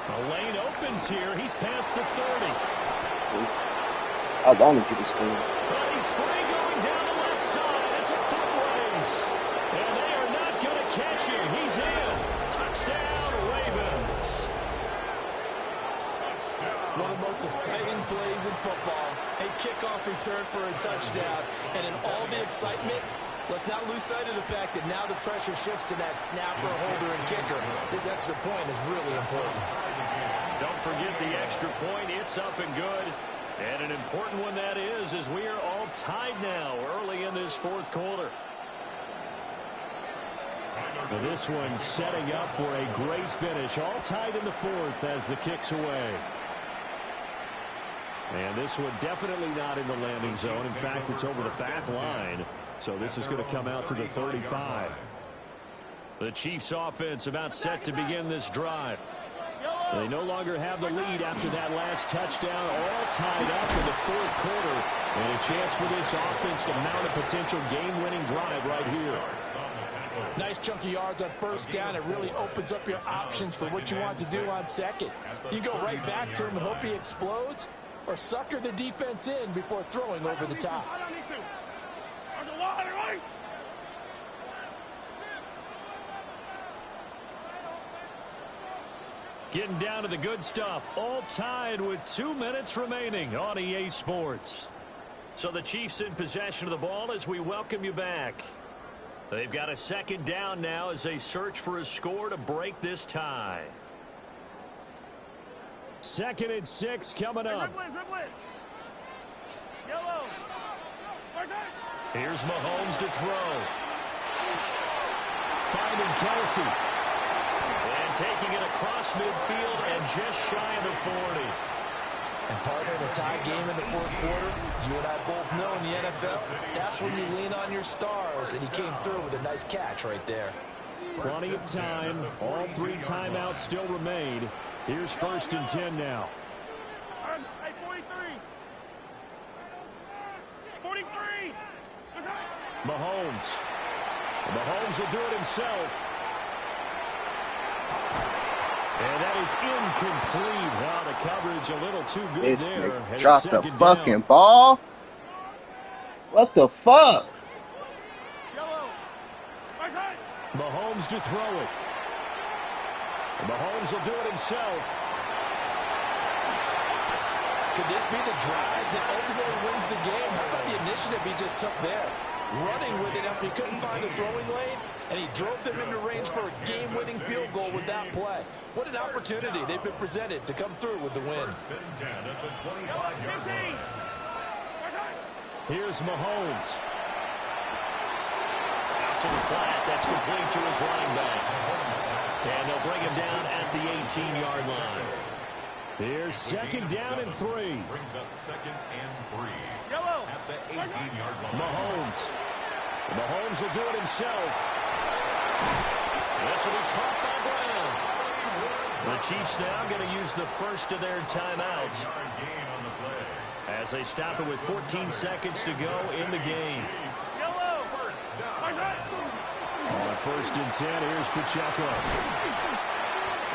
Speaker 2: The lane opens here. He's past the 30.
Speaker 8: Oops. I wanted you to score.
Speaker 2: But he's free going down the left side. It's a foot race. And they are not going to catch him. He's in. Touchdown, Ravens.
Speaker 5: One of the most exciting plays in football. A kickoff return for a touchdown. And in all the excitement, let's not lose sight of the fact that now the pressure shifts to that snapper, holder, and kicker. This extra point is really important.
Speaker 2: Don't forget the extra point. It's up and good. And an important one that is, as we are all tied now early in this 4th quarter.
Speaker 7: Now this one setting up for a great finish. All tied in the 4th as the kick's away. And this one definitely not in the landing zone. In fact, it's over the back line. So this is going to come out to the 35. The Chiefs offense about set to begin this drive. They no longer have the lead after that last touchdown. All tied up in the 4th quarter. And a chance for this offense to mount a potential game-winning drive right here.
Speaker 5: Nice chunky yards on 1st down. It really opens up your options for what you want to do on 2nd. You go right back to him and hope he explodes, or sucker the defense in before throwing over the top.
Speaker 2: Getting down to the good stuff. All tied with 2 minutes remaining on EA Sports. So the Chiefs in possession of the ball as we welcome you back. They've got a 2nd down now as they search for a score to break this tie.
Speaker 7: 2nd and 6 coming up.
Speaker 2: Here's Mahomes to throw.
Speaker 7: Finding Kelsey.
Speaker 2: And taking it across midfield and just shy of the 40.
Speaker 5: And partner, in a tie game in the fourth quarter, you and I both know in the NFL, that's when you lean on your stars, and he came through with a nice catch right there.
Speaker 2: Plenty of time. All 3 timeouts still remain. Here's 1st and 10 now.
Speaker 6: Hey, 43. 43.
Speaker 2: Mahomes. Mahomes will do it himself. And that is incomplete. Wow, the coverage a little too good
Speaker 8: This
Speaker 2: there.
Speaker 8: nigga dropped the
Speaker 2: Second
Speaker 8: fucking
Speaker 2: down.
Speaker 8: ball. What the fuck?
Speaker 2: Mahomes to throw it. And Mahomes will do it himself.
Speaker 5: Could this be the drive that ultimately wins the game? How about the initiative he just took there? Running with it after he couldn't find a throwing lane, and he drove them into range for a game-winning field goal with that play. What an opportunity they've been presented to come through with the win.
Speaker 3: 1st and 10 at the 25-yard line.
Speaker 2: Here's Mahomes. Out to the flat. That's complete to his running back. And they'll bring him down at the 18-yard line. Here's 2nd down and 3.
Speaker 3: Brings up 2nd and 3. At the 18-yard line.
Speaker 2: Mahomes. Mahomes will do it himself. This will be caught by Brown. The Chiefs now going to use the first of their timeouts as they stop it with 14 seconds to go in the game. On 1st and 10, here's Pacheco.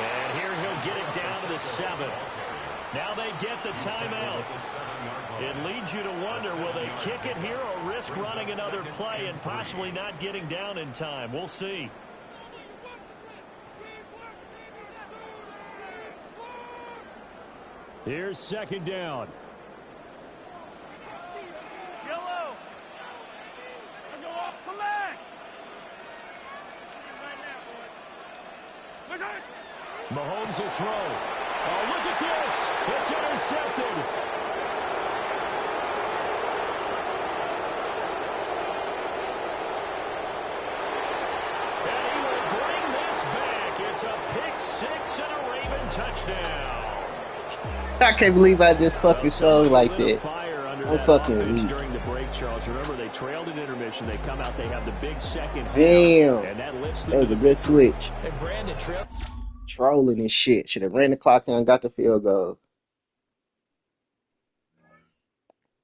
Speaker 2: And here he'll get it down to the 7. Now they get the timeout. It leads you to wonder, will they kick it here or risk running another play and possibly not getting down in time? We'll see. Here's 2nd down.
Speaker 6: Yellow. Let's go off. Come back.
Speaker 2: Mahomes will throw. Oh, look at this. It's intercepted. And he will bring this back. It's a pick 6 and a Raven touchdown.
Speaker 8: I can't believe I just fucking sung like that. I'm fucking weak.
Speaker 2: During the break, Charles, remember they trailed in intermission. They come out, they have the big second.
Speaker 8: Damn.
Speaker 2: And that lifts them.
Speaker 8: That was a good switch.
Speaker 5: And Brandon
Speaker 8: Trolling and shit. Should have ran the clock and got the field goal.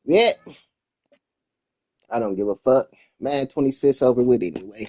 Speaker 8: Yeah. I don't give a fuck. Man, 26 over with anyway.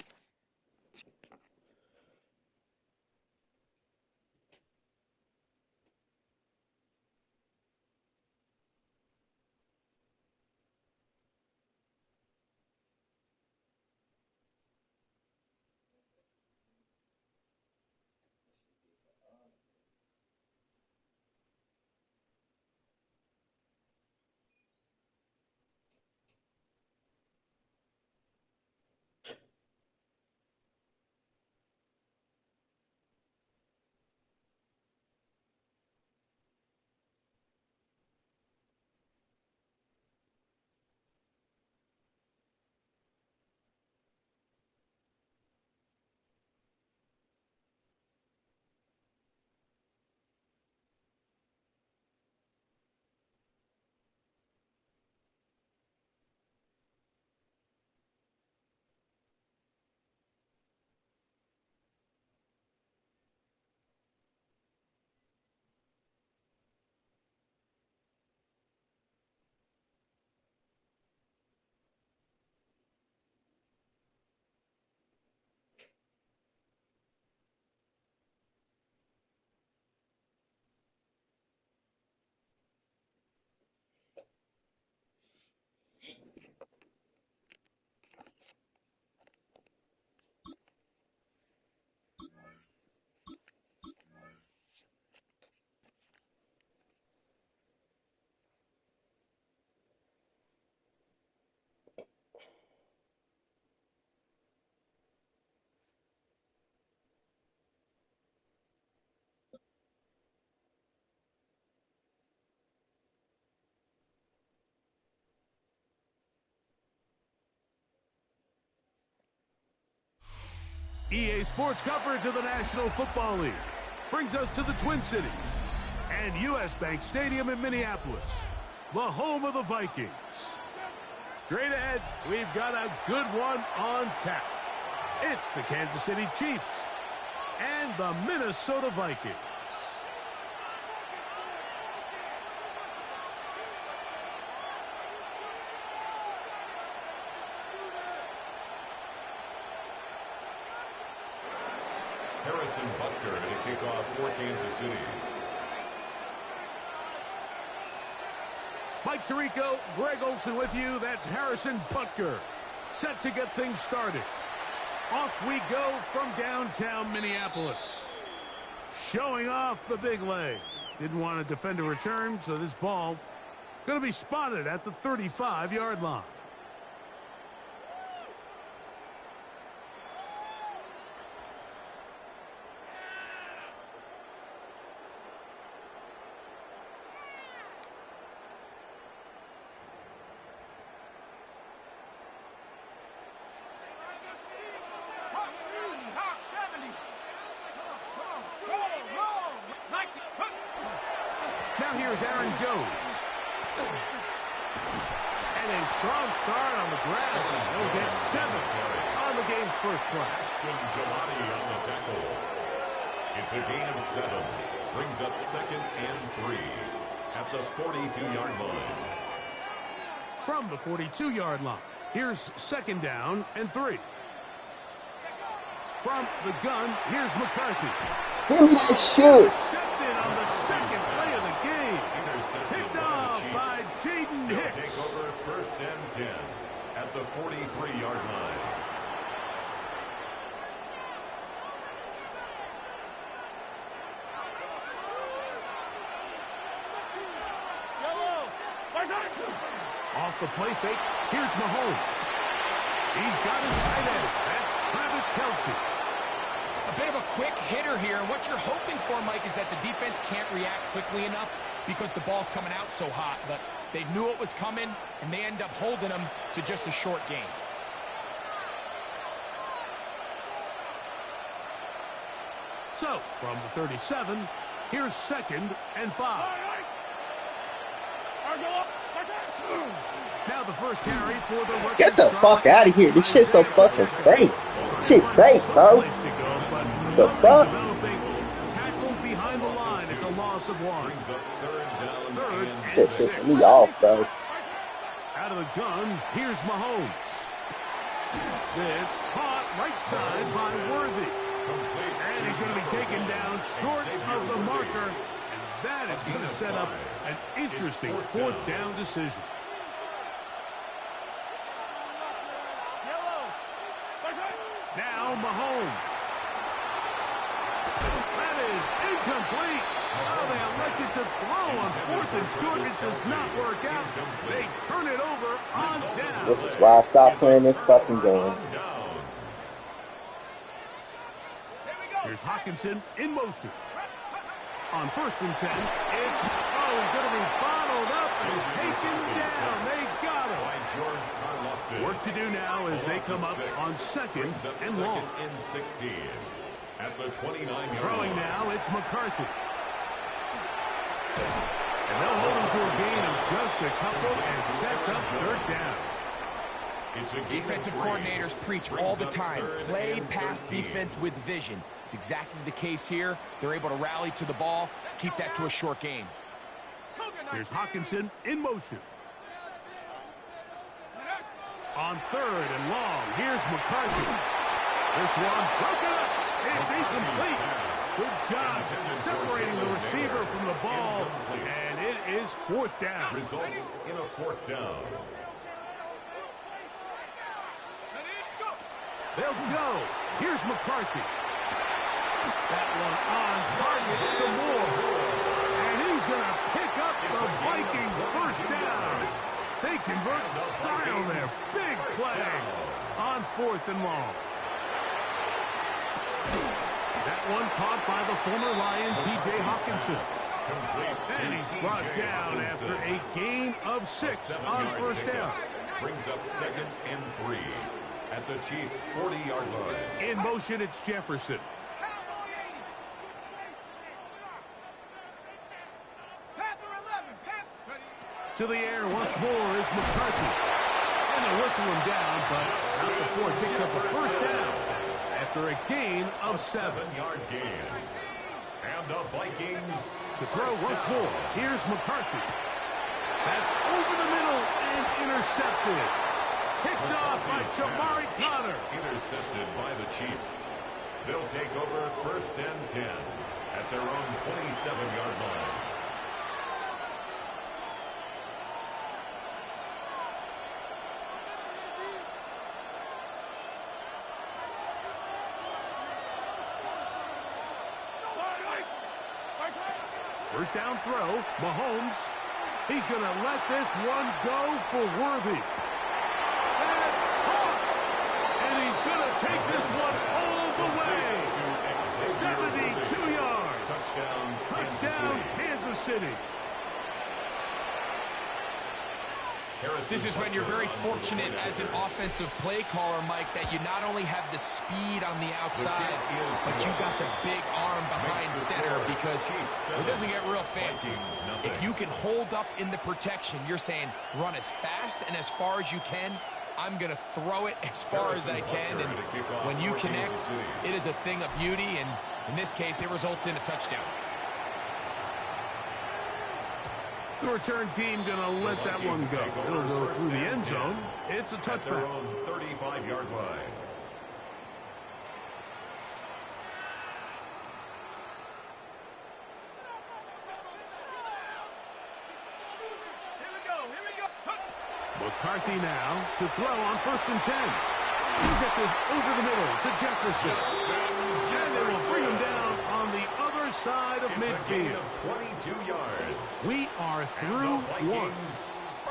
Speaker 9: EA Sports coverage of the National Football League brings us to the Twin Cities. And U.S. Bank Stadium in Minneapolis, the home of the Vikings. Straight ahead, we've got a good one on tap. It's the Kansas City Chiefs and the Minnesota Vikings.
Speaker 3: Harrison Butker to kick off for Kansas City.
Speaker 9: Mike Tirico, Greg Olsen with you. That's Harrison Butker, set to get things started. Off we go from downtown Minneapolis. Showing off the big leg. Didn't want to defend a return, so this ball going to be spotted at the 35-yard line. Now here's Aaron Jones. And a strong start on the ground. He'll get 7 on the game's first play.
Speaker 3: Gelati on the tackle. It's a gain of 7. Brings up 2nd and 3 at the 42-yard line.
Speaker 9: From the 42-yard line, here's 2nd down and 3. From the gun, here's McCarthy.
Speaker 8: Give me that shit.
Speaker 9: Intercepted on the second play of the game. Picked off by Jaden Hicks.
Speaker 3: Take over 1st and 10 at the 43-yard line.
Speaker 9: Off the play fake, here's Mahomes. He's got his tight end. That's Travis Kelce.
Speaker 10: A bit of a quick hitter here, and what you're hoping for, Mike, is that the defense can't react quickly enough because the ball's coming out so hot, but they knew it was coming, and they end up holding them to just a short gain.
Speaker 9: So, from the 37, here's 2nd and 5. Now the first carry for the rookie.
Speaker 8: Get the fuck out of here. This shit's so fucking fake. Shit fake, bro. The fuck?
Speaker 9: Tackled behind the line. It's a loss of 1. Third
Speaker 8: Shit pissing me off, bro.
Speaker 9: Out of the gun, here's Mahomes. This caught right side by Worthy. And he's going to be taken down short of the marker. And that is going to set up an interesting 4th down decision. Now Mahomes. That is incomplete. Oh, they elected to throw on 4th and short. It does not work out. They turn it over on down.
Speaker 8: This is why I stopped playing this fucking game.
Speaker 9: Here's Hawkinson in motion. On 1st and 10, it's he's going to be bottled up and taken down. They got him. Work to do now as they come up on 2nd and long.
Speaker 3: And 16 at the 29-yard
Speaker 9: Throwing
Speaker 3: line.
Speaker 9: now, it's McCarthy. And they'll hold him to a gain of just a couple and sets up 3rd down.
Speaker 10: Defensive coordinators preach all the time, play pass defense with vision. It's exactly the case here. They're able to rally to the ball, keep that to a short gain.
Speaker 9: Here's Hawkinson in motion. On 3rd and long, here's McCarthy. This one broken up. It's incomplete. Good job separating the receiver from the ball. And it is 4th down.
Speaker 3: Results in a 4th down.
Speaker 9: They'll go. Here's McCarthy. That one on target to Moore. And he's going to pick up the Vikings' 1st down. They convert style there. Big play on 4th and long. That one caught by the former Lion, T.J. Hawkinson. And he's brought down after a gain of 6 on 1st down.
Speaker 3: Brings up 2nd and 3 at the Chiefs' 40-yard line.
Speaker 9: In motion, it's Jefferson. To the air once more is McCarthy. And they'll whistle him down, but not before it picks up a first down after a gain of 7.
Speaker 3: 7-yard gain. And the Vikings
Speaker 9: to throw once more. Here's McCarthy. That's over the middle and intercepted. Picked off by Jamari Connor.
Speaker 3: Intercepted by the Chiefs. They'll take over first and 10 at their own 27-yard line.
Speaker 9: First down throw, Mahomes. He's going to let this one go for Worthy. That's caught! And he's going to take this one all the way. 72 yards. Touchdown, Kansas City.
Speaker 10: This is when you're very fortunate as an offensive play caller, Mike, that you not only have the speed on the outside, but you got the big arm behind center, because it doesn't get real fancy. If you can hold up in the protection, you're saying run as fast and as far as you can. I'm going to throw it as far as I can, and when you connect, it is a thing of beauty, and in this case, it results in a touchdown.
Speaker 9: The return team going to let that one go. It'll go through the end zone. It's a touchback.
Speaker 3: Their own 35-yard line.
Speaker 9: McCarthy now to throw on first and 10. He'll get this over the middle to Jefferson. And they will bring him down on the other side of midfield.
Speaker 3: 22 yards.
Speaker 9: We are through one.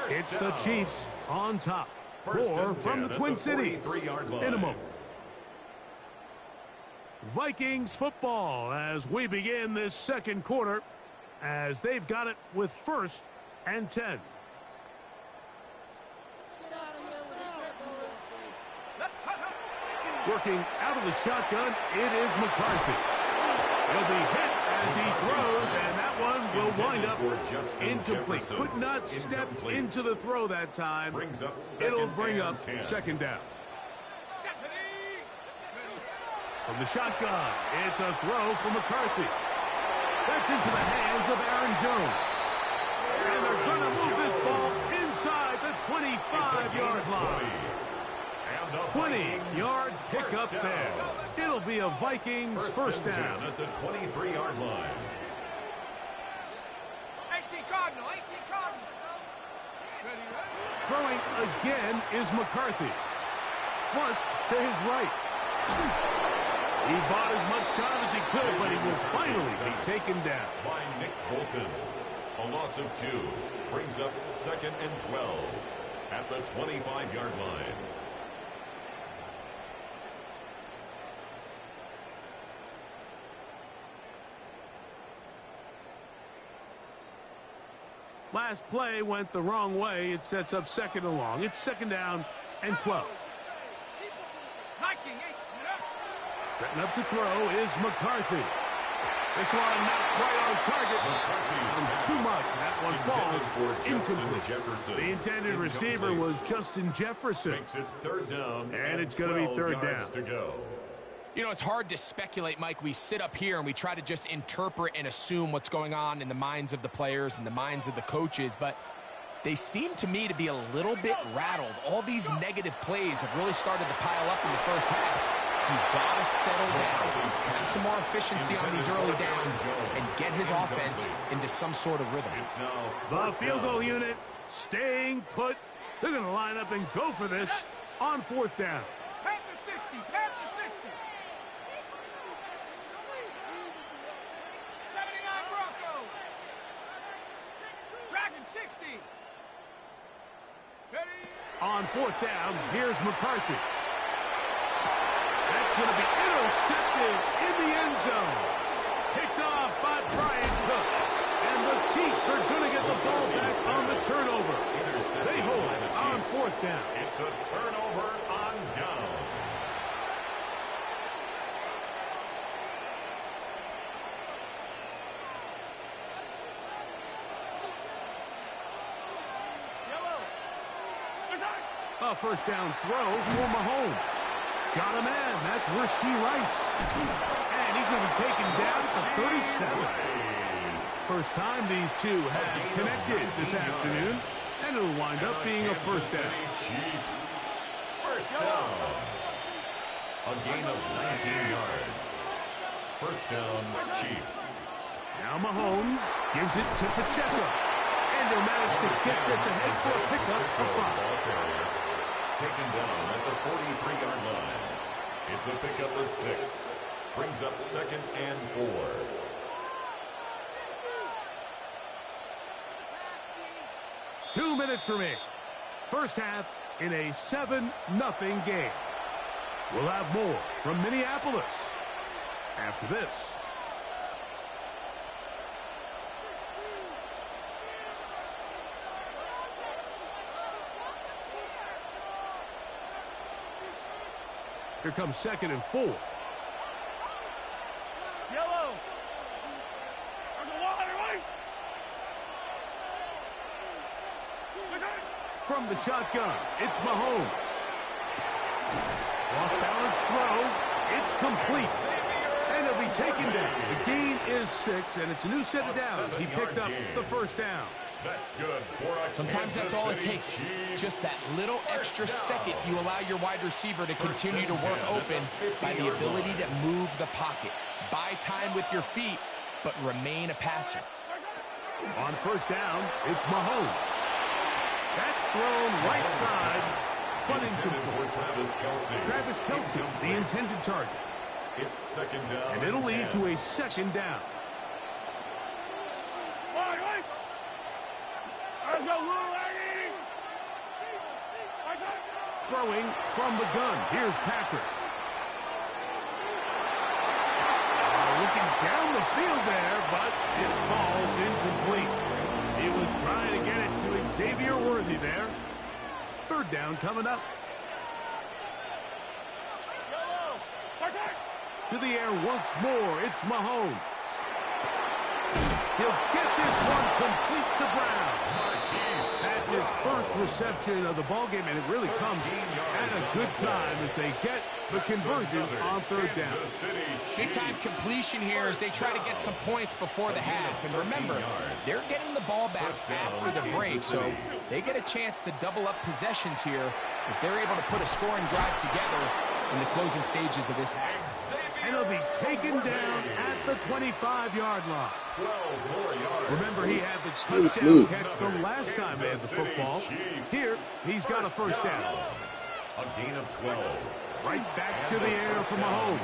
Speaker 9: It's the Chiefs on top. 4 from the Twin Cities in a moment. Vikings football as we begin this second quarter, as they've got it with first and 10. Working out of the shotgun, it is McCarthy. He'll be hit as he throws, and that one will wind up incomplete. Could not step into the throw that time. It'll bring up second down. From the shotgun, it's a throw for McCarthy. That's into the hands of Aaron Jones. And they're going to move this ball inside the 25-yard line. 20-yard pickup there. It'll be a Vikings first down
Speaker 3: at the 23-yard line.
Speaker 6: 18 Cardinal, 18 Cardinal.
Speaker 9: Throwing again is McCarthy. Flush to his right. He bought as much time as he could, but he will finally be taken down.
Speaker 3: By Nick Bolton. A loss of 2 brings up second and 12 at the 25-yard line.
Speaker 9: Last play went the wrong way. It sets up second and long. It's second down and 12. Setting up to throw is McCarthy. This one not quite on target. Too much. That one falls incomplete. The intended receiver was Justin Jefferson.
Speaker 3: Makes it third down.
Speaker 9: And it's going to be third down.
Speaker 3: To go.
Speaker 10: You know, it's hard to speculate, Mike. We sit up here and we try to just interpret and assume what's going on in the minds of the players and the minds of the coaches, but they seem to me to be a little bit rattled. All these negative plays have really started to pile up in the first half. He's got to settle down, have some more efficiency on these early downs, and get his offense into some sort of rhythm.
Speaker 9: The field goal unit staying put. They're going to line up and go for this on fourth down.
Speaker 6: Panther 60, Panther 60. 79 Broncos. Dragon 60. Ready?
Speaker 9: On fourth down, here's McCarthy. That's going to be intercepted in the end zone. Picked off by Brian Cook. And the Chiefs are going to get the ball back on the turnover. They hold on fourth down.
Speaker 3: It's a turnover on downs.
Speaker 9: A first down throw for Mahomes. Got a man. That's Rashee Rice. And he's going to be taken down at the 37. First time these two have connected this afternoon. And it'll wind up being a first down.
Speaker 3: First down. A gain of 19 yards. First down, Chiefs.
Speaker 9: Now Mahomes gives it to Pacheco. And they'll manage to get this ahead for a pickup of 5.
Speaker 3: Taken down at the 43-yard line. It's a pickup of 6. Brings up 2nd and 4.
Speaker 9: Two minutes remaining. First half in a 7-0 game. We'll have more from Minneapolis after this. Here comes 2nd and 4.
Speaker 6: Yellow. On the water, right?
Speaker 9: From the shotgun, it's Mahomes. Off-balance throw. It's complete. And he'll be taken down. The gain is 6, and it's a new set of downs. He picked up the first down.
Speaker 3: That's good.
Speaker 10: Sometimes that's all it takes. Just that little extra second you allow your wide receiver to continue to work open by the ability to move the pocket. Buy time with your feet, but remain a passer.
Speaker 9: On first down, it's Mahomes. That's thrown right side, but incomplete. Travis Kelce, the intended target.
Speaker 3: It's 2nd down.
Speaker 9: And it'll lead to a 2nd down. Throwing from the gun. Here's Patrick. Looking down the field there, but it falls incomplete. He was trying to get it to Xavier Worthy there. 3rd down coming up. To the air once more. It's Mahomes. He'll get this one complete to Brown. That's his first reception of the ballgame, and it really comes at a good time as they get the conversion on 3rd down.
Speaker 10: Big-time completion here as they try to get some points before the half. And remember, they're getting the ball back after the break, so they get a chance to double up possessions here if they're able to put a scoring drive together in the closing stages of this half.
Speaker 9: And he'll be taken down at the 25-yard line.
Speaker 3: 12 more yards.
Speaker 9: Remember, he had the touchdown catch the last time they had the football. Here, he's got a first down.
Speaker 3: A gain of 12.
Speaker 9: Right back to the air for Mahomes.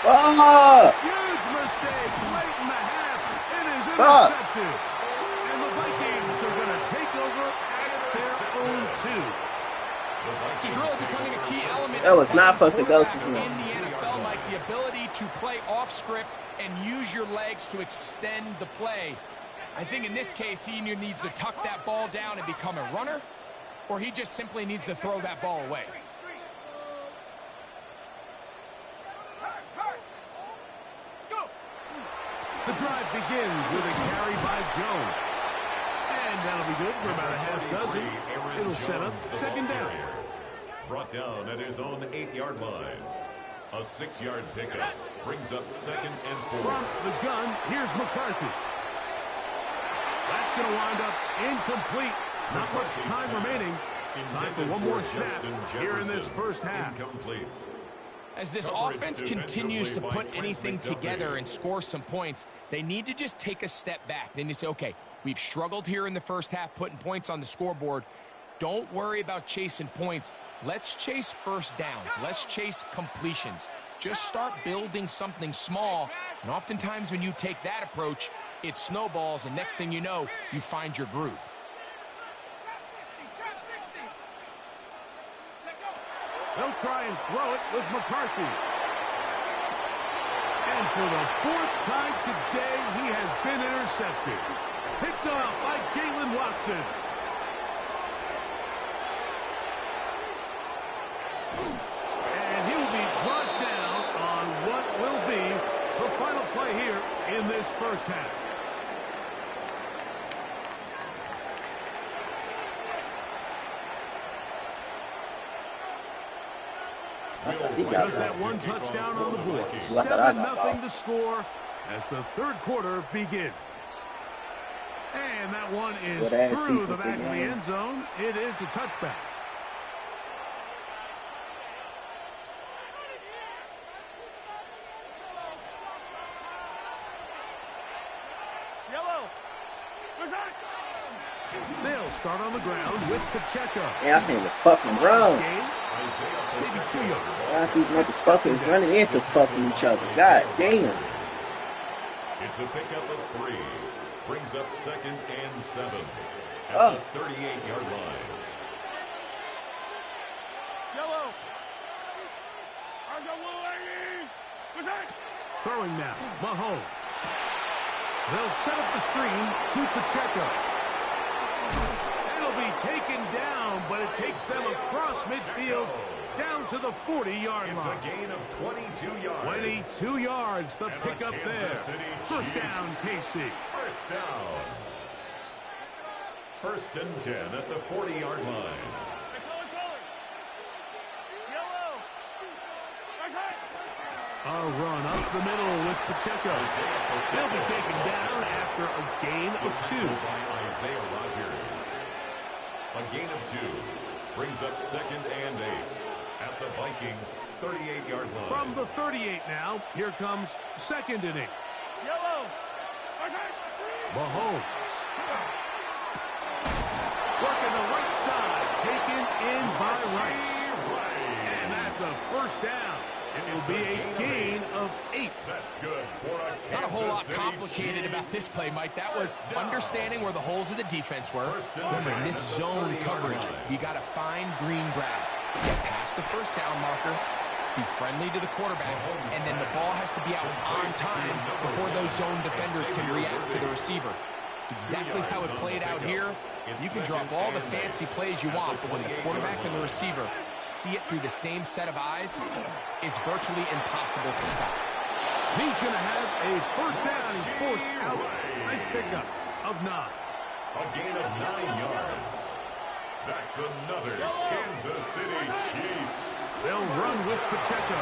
Speaker 9: Huge mistake late in the half. It is intercepted. And the Vikings are going to take over at their own 2.
Speaker 10: This is really becoming a key element.
Speaker 8: That was not supposed to go to him.
Speaker 10: In the NFL, Mike, the ability to play off script and use your legs to extend the play. I think in this case, he either needs to tuck that ball down and become a runner, or he just simply needs to throw that ball away.
Speaker 9: The drive begins with a carry by Jones. And that'll be good for about a half dozen. It'll set up 2nd down.
Speaker 3: Brought down at his own 8-yard line. A 6-yard pickup brings up 2nd and 4.
Speaker 9: From the gun, here's McCarthy. That's going to wind up incomplete. Not much time remaining. Time for one more snap here in this first half.
Speaker 3: Incomplete.
Speaker 10: As this offense continues to put anything together and score some points, they need to just take a step back. Then you say, okay, we've struggled here in the first half putting points on the scoreboard. Don't worry about chasing points. Let's chase first downs. Let's chase completions. Just start building something small. And oftentimes when you take that approach, it snowballs, and next thing you know, you find your groove.
Speaker 9: They'll try and throw it with McCarthy. And for the 4th time today, he has been intercepted. Picked off by Jalen Watson. And he will be brought down on what will be the final play here in this first half. Just that one touchdown on the board. 7-0 the score as the third quarter begins. And that one is through the back of the end zone. It is a touchback. They'll start on the ground with Pacheco.
Speaker 8: Yeah, I can't fucking run.
Speaker 9: Maybe 2 yards.
Speaker 8: I keep motherfuckers running into fucking each other. God damn.
Speaker 3: It's a pickup of 3. Brings up 2nd and 7 at the 38-yard line.
Speaker 9: Throwing now, Mahomes. They'll set up the screen to Pacheco. It'll be taken down, but it takes them across midfield down to the 40-yard line.
Speaker 3: It's a gain of 22 yards.
Speaker 9: 22 yards, the pickup there. First down, KC.
Speaker 3: First down. 1st and 10 at the 40-yard line.
Speaker 9: A run up the middle with Pacheco. They'll be taken down after a gain of 2.
Speaker 3: By Isaiah Rodgers. A gain of 2 brings up 2nd and 8 at the Vikings 38-yard line.
Speaker 9: From the 38 now, here comes 2nd and 8. Mahomes. Working the right side, taken in by Rice. And that's a first down. It will be a gain of 8.
Speaker 3: That's good for a
Speaker 10: Not a whole lot
Speaker 3: City
Speaker 10: complicated about this
Speaker 3: Chiefs.
Speaker 10: play, Mike. That was understanding where the holes of the defense were. Remember, in this zone coverage, you got to find green grass. Get past the first down marker, be friendly to the quarterback, and then the ball has to be out on time before those zone defenders can react to the receiver. It's exactly how it played out here. You can drop all the fancy plays you want, but when the quarterback and the receiver see it through the same set of eyes, it's virtually impossible to stop.
Speaker 9: He's going to have a first down. He's forced out. Nice pickup of 9.
Speaker 3: A gain of 9 yards. That's another Kansas City Chiefs.
Speaker 9: They'll run with Pacheco.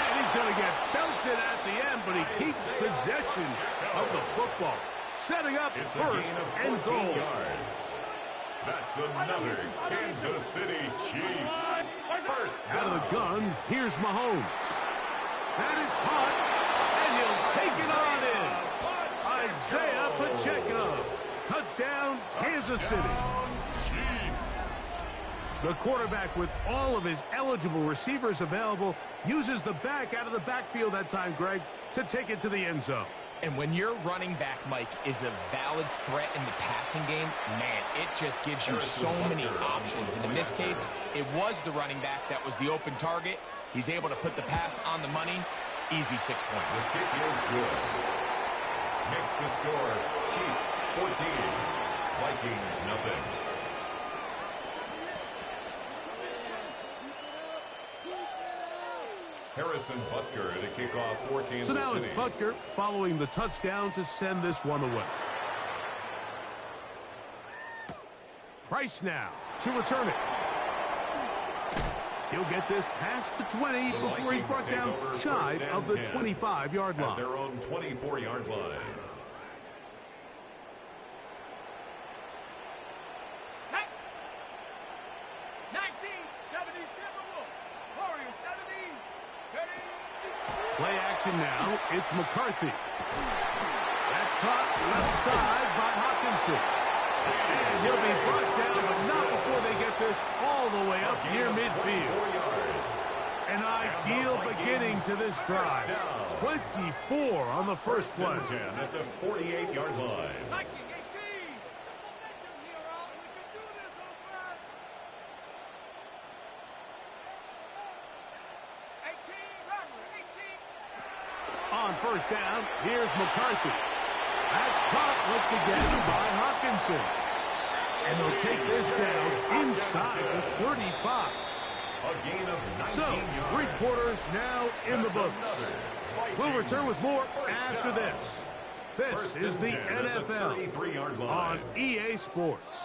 Speaker 9: And he's going to get belted at the end, but he keeps possession of the football. Setting up
Speaker 3: It's
Speaker 9: first and goal.
Speaker 3: yards. That's another Kansas City Chiefs. First down.
Speaker 9: Out of the gun, here's Mahomes. That is caught, and he'll take it on in. Isaiah Pacheco. Touchdown, Kansas City. The quarterback, with all of his eligible receivers available, uses the back out of the backfield that time, Greg, to take it to the end zone.
Speaker 10: And when your running back, Mike, is a valid threat in the passing game, man, it just gives you so many options. And in this case, it was the running back that was the open target. He's able to put the pass on the money. Easy 6 points.
Speaker 3: The kick is good. Makes the score Chiefs 14, Vikings nothing. Harrison Butker to kick off for Kansas City.
Speaker 9: So now it's Butker following the touchdown to send this one away. Price now to return it. He'll get this past the 20 before he's brought down shy of the 25-yard line.
Speaker 3: At their own 24-yard line.
Speaker 9: Play action now. It's McCarthy. That's caught left side by Hawkinson. And he'll be brought down, but not before they get this all the way up near midfield. An ideal beginning to this drive. 24 on the first play.
Speaker 3: 10 at the 48-yard line.
Speaker 9: On first down, here's McCarthy. That's caught once again by Hawkinson. And they'll take this down inside the 35.
Speaker 3: A gain of 19
Speaker 9: So,
Speaker 3: yards.
Speaker 9: 3 quarters now in the books. We'll return with more after this. This is the NFL on EA Sports.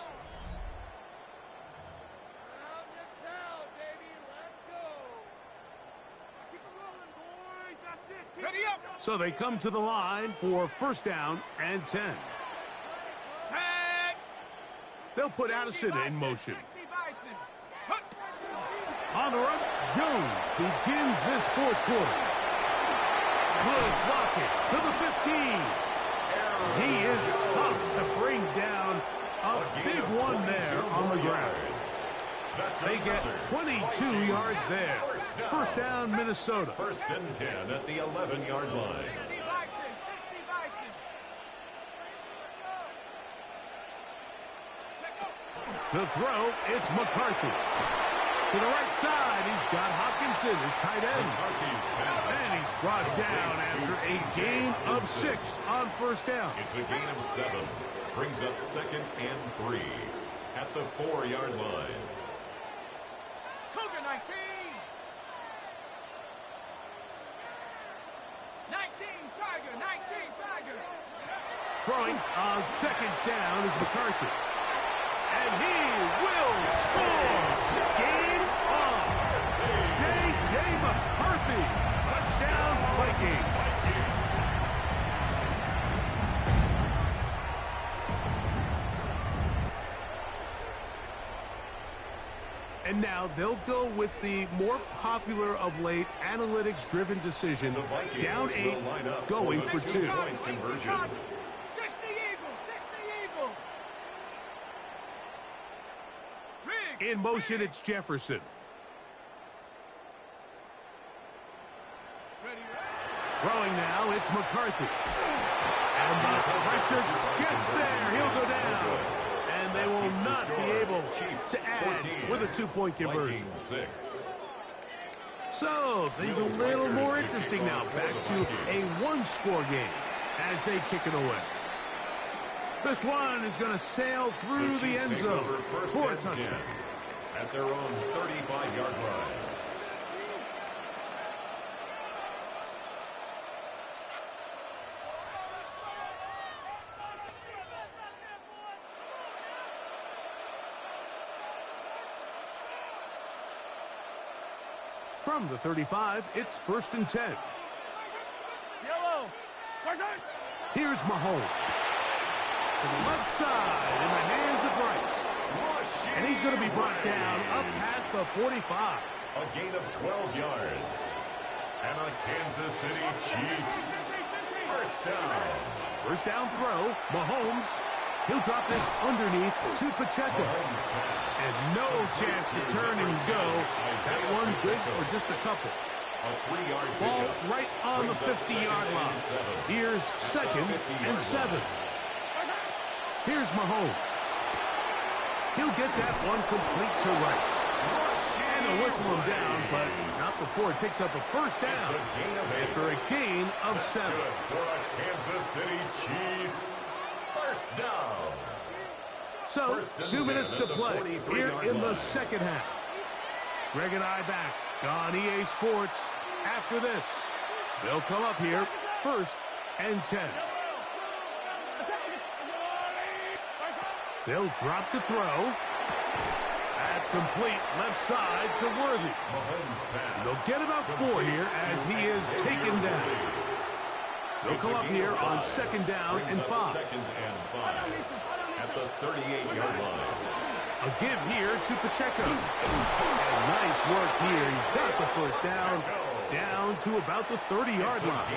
Speaker 9: So they come to the line for first down and 10. They'll put Addison in motion. On the run, Jones begins this fourth quarter. Good blocking to the 15. He is tough to bring down. A big one there on the ground. They get 22 yards there. First down, Minnesota.
Speaker 3: First and 10 at the 11-yard line.
Speaker 9: To throw, it's McCarthy. To the right side, he's got Hopkinson, his tight end. And he's brought down after a gain of 6 on first down.
Speaker 3: It's a gain of 7. Brings up second and 3 at the 4-yard line.
Speaker 6: Cougar 19. 19 Tiger, 19 Tiger.
Speaker 9: Throwing on second down is McCarthy. And he will score. Game on. J.J. McCarthy. Touchdown Vikings. And now they'll go with the more popular of late analytics-driven decision. Down 8, going for 2.
Speaker 6: 60 Eagles, 60 Eagles.
Speaker 9: In motion, it's Jefferson. Throwing now, it's McCarthy. And the pressure gets there. He'll go down. And they will not be able to add with a 2-point conversion. So, things a little more interesting now. Back to a 1-score game as they kick it away. This one is going to sail through the end zone for a touchdown.
Speaker 3: At their own 35-yard line.
Speaker 9: From the 35, it's first and 10.
Speaker 6: Yellow.
Speaker 9: Here's Mahomes. To the left side in the hands of Rice. And he's going to be brought down up past the 45.
Speaker 3: A gain of 12 yards. And a Kansas City Chiefs first down.
Speaker 9: First down throw, Mahomes. He'll drop this underneath to Pacheco. And no chance to turn and go. That one good for just a couple. Ball right on the 50-yard line. Here's second and 7. Here's Mahomes. He'll get that one complete to Rice. And they'll whistle him down, but not before it picks up a first down. After a gain of 7.
Speaker 3: For a Kansas City Chiefs first down.
Speaker 9: So, 2 minutes to play here in the second half. Greg and I back on EA Sports after this. They'll come up here first and 10. They'll drop to throw. That's complete left side to Worthy. They'll get about 4 here as he is taken down. They'll come up here on second down and 5.
Speaker 3: Second and 5 at the 38-yard line.
Speaker 9: A give here to Pacheco. And nice work here. He's got the first down to about the 30-yard line.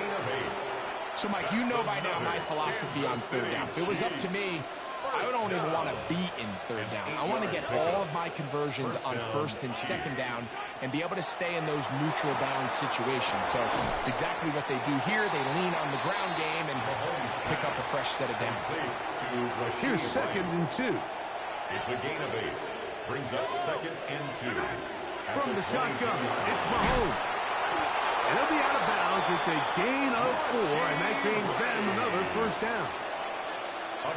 Speaker 10: So, Mike, you know by now my philosophy on third down. If it was up to me, I don't even want to be in third down. I want to get all of my conversions on first and second down and be able to stay in those neutral down situations. So it's exactly what they do here. They lean on the ground game and pick up a fresh set of downs.
Speaker 9: Here's second and 2.
Speaker 3: It's a gain of 8. Brings up second and 2.
Speaker 9: From the shotgun, it's Mahomes. And he'll be out of bounds. It's a gain of 4, and that gains them another first down.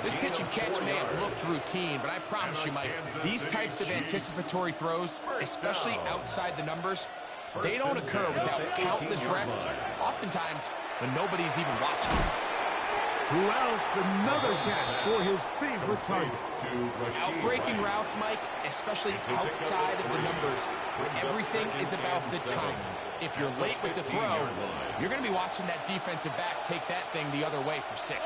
Speaker 10: This pitch and catch may have looked routine, but I promise you, Mike, these types of anticipatory throws, especially outside the numbers, they don't occur without countless reps, oftentimes when nobody's even watching.
Speaker 9: Who else? Another catch for his favorite target.
Speaker 10: Outbreaking routes, Mike, especially outside of the numbers, everything is about the timing. If you're late with the throw, you're going to be watching that defensive back take that thing the other way for 6.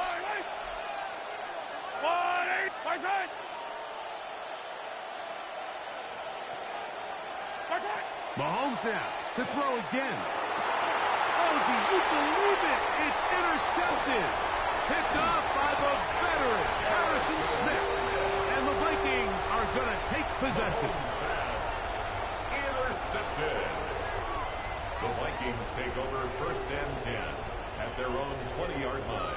Speaker 9: Mahomes now to throw again. Oh, do you believe it? It's intercepted. Picked off by the veteran, Harrison Smith. And the Vikings are going to take possession.
Speaker 3: Intercepted. The Vikings take over 1st and 10 at their own 20-yard line.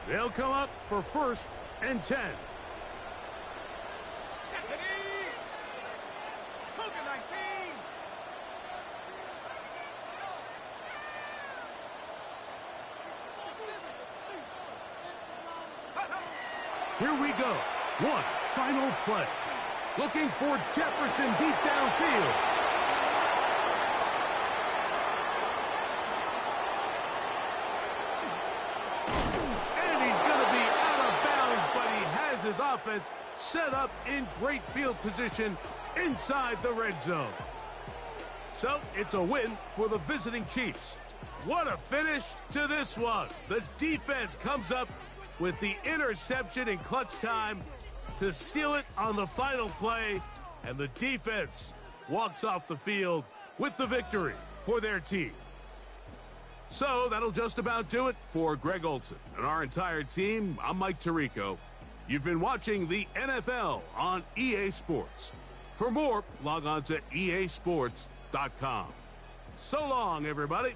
Speaker 9: They'll come up for 1st and 10. Here we go. One final play. Looking for Jefferson deep downfield. And he's going to be out of bounds, but he has his offense set up in great field position inside the red zone. So it's a win for the visiting Chiefs. What a finish to this one. The defense comes up with the interception in clutch time to seal it on the final play, and the defense walks off the field with the victory for their team. So that'll just about do it for Greg Olson and our entire team. I'm Mike Tirico. You've been watching the NFL on EA Sports. For more, log on to easports.com. So long, everybody.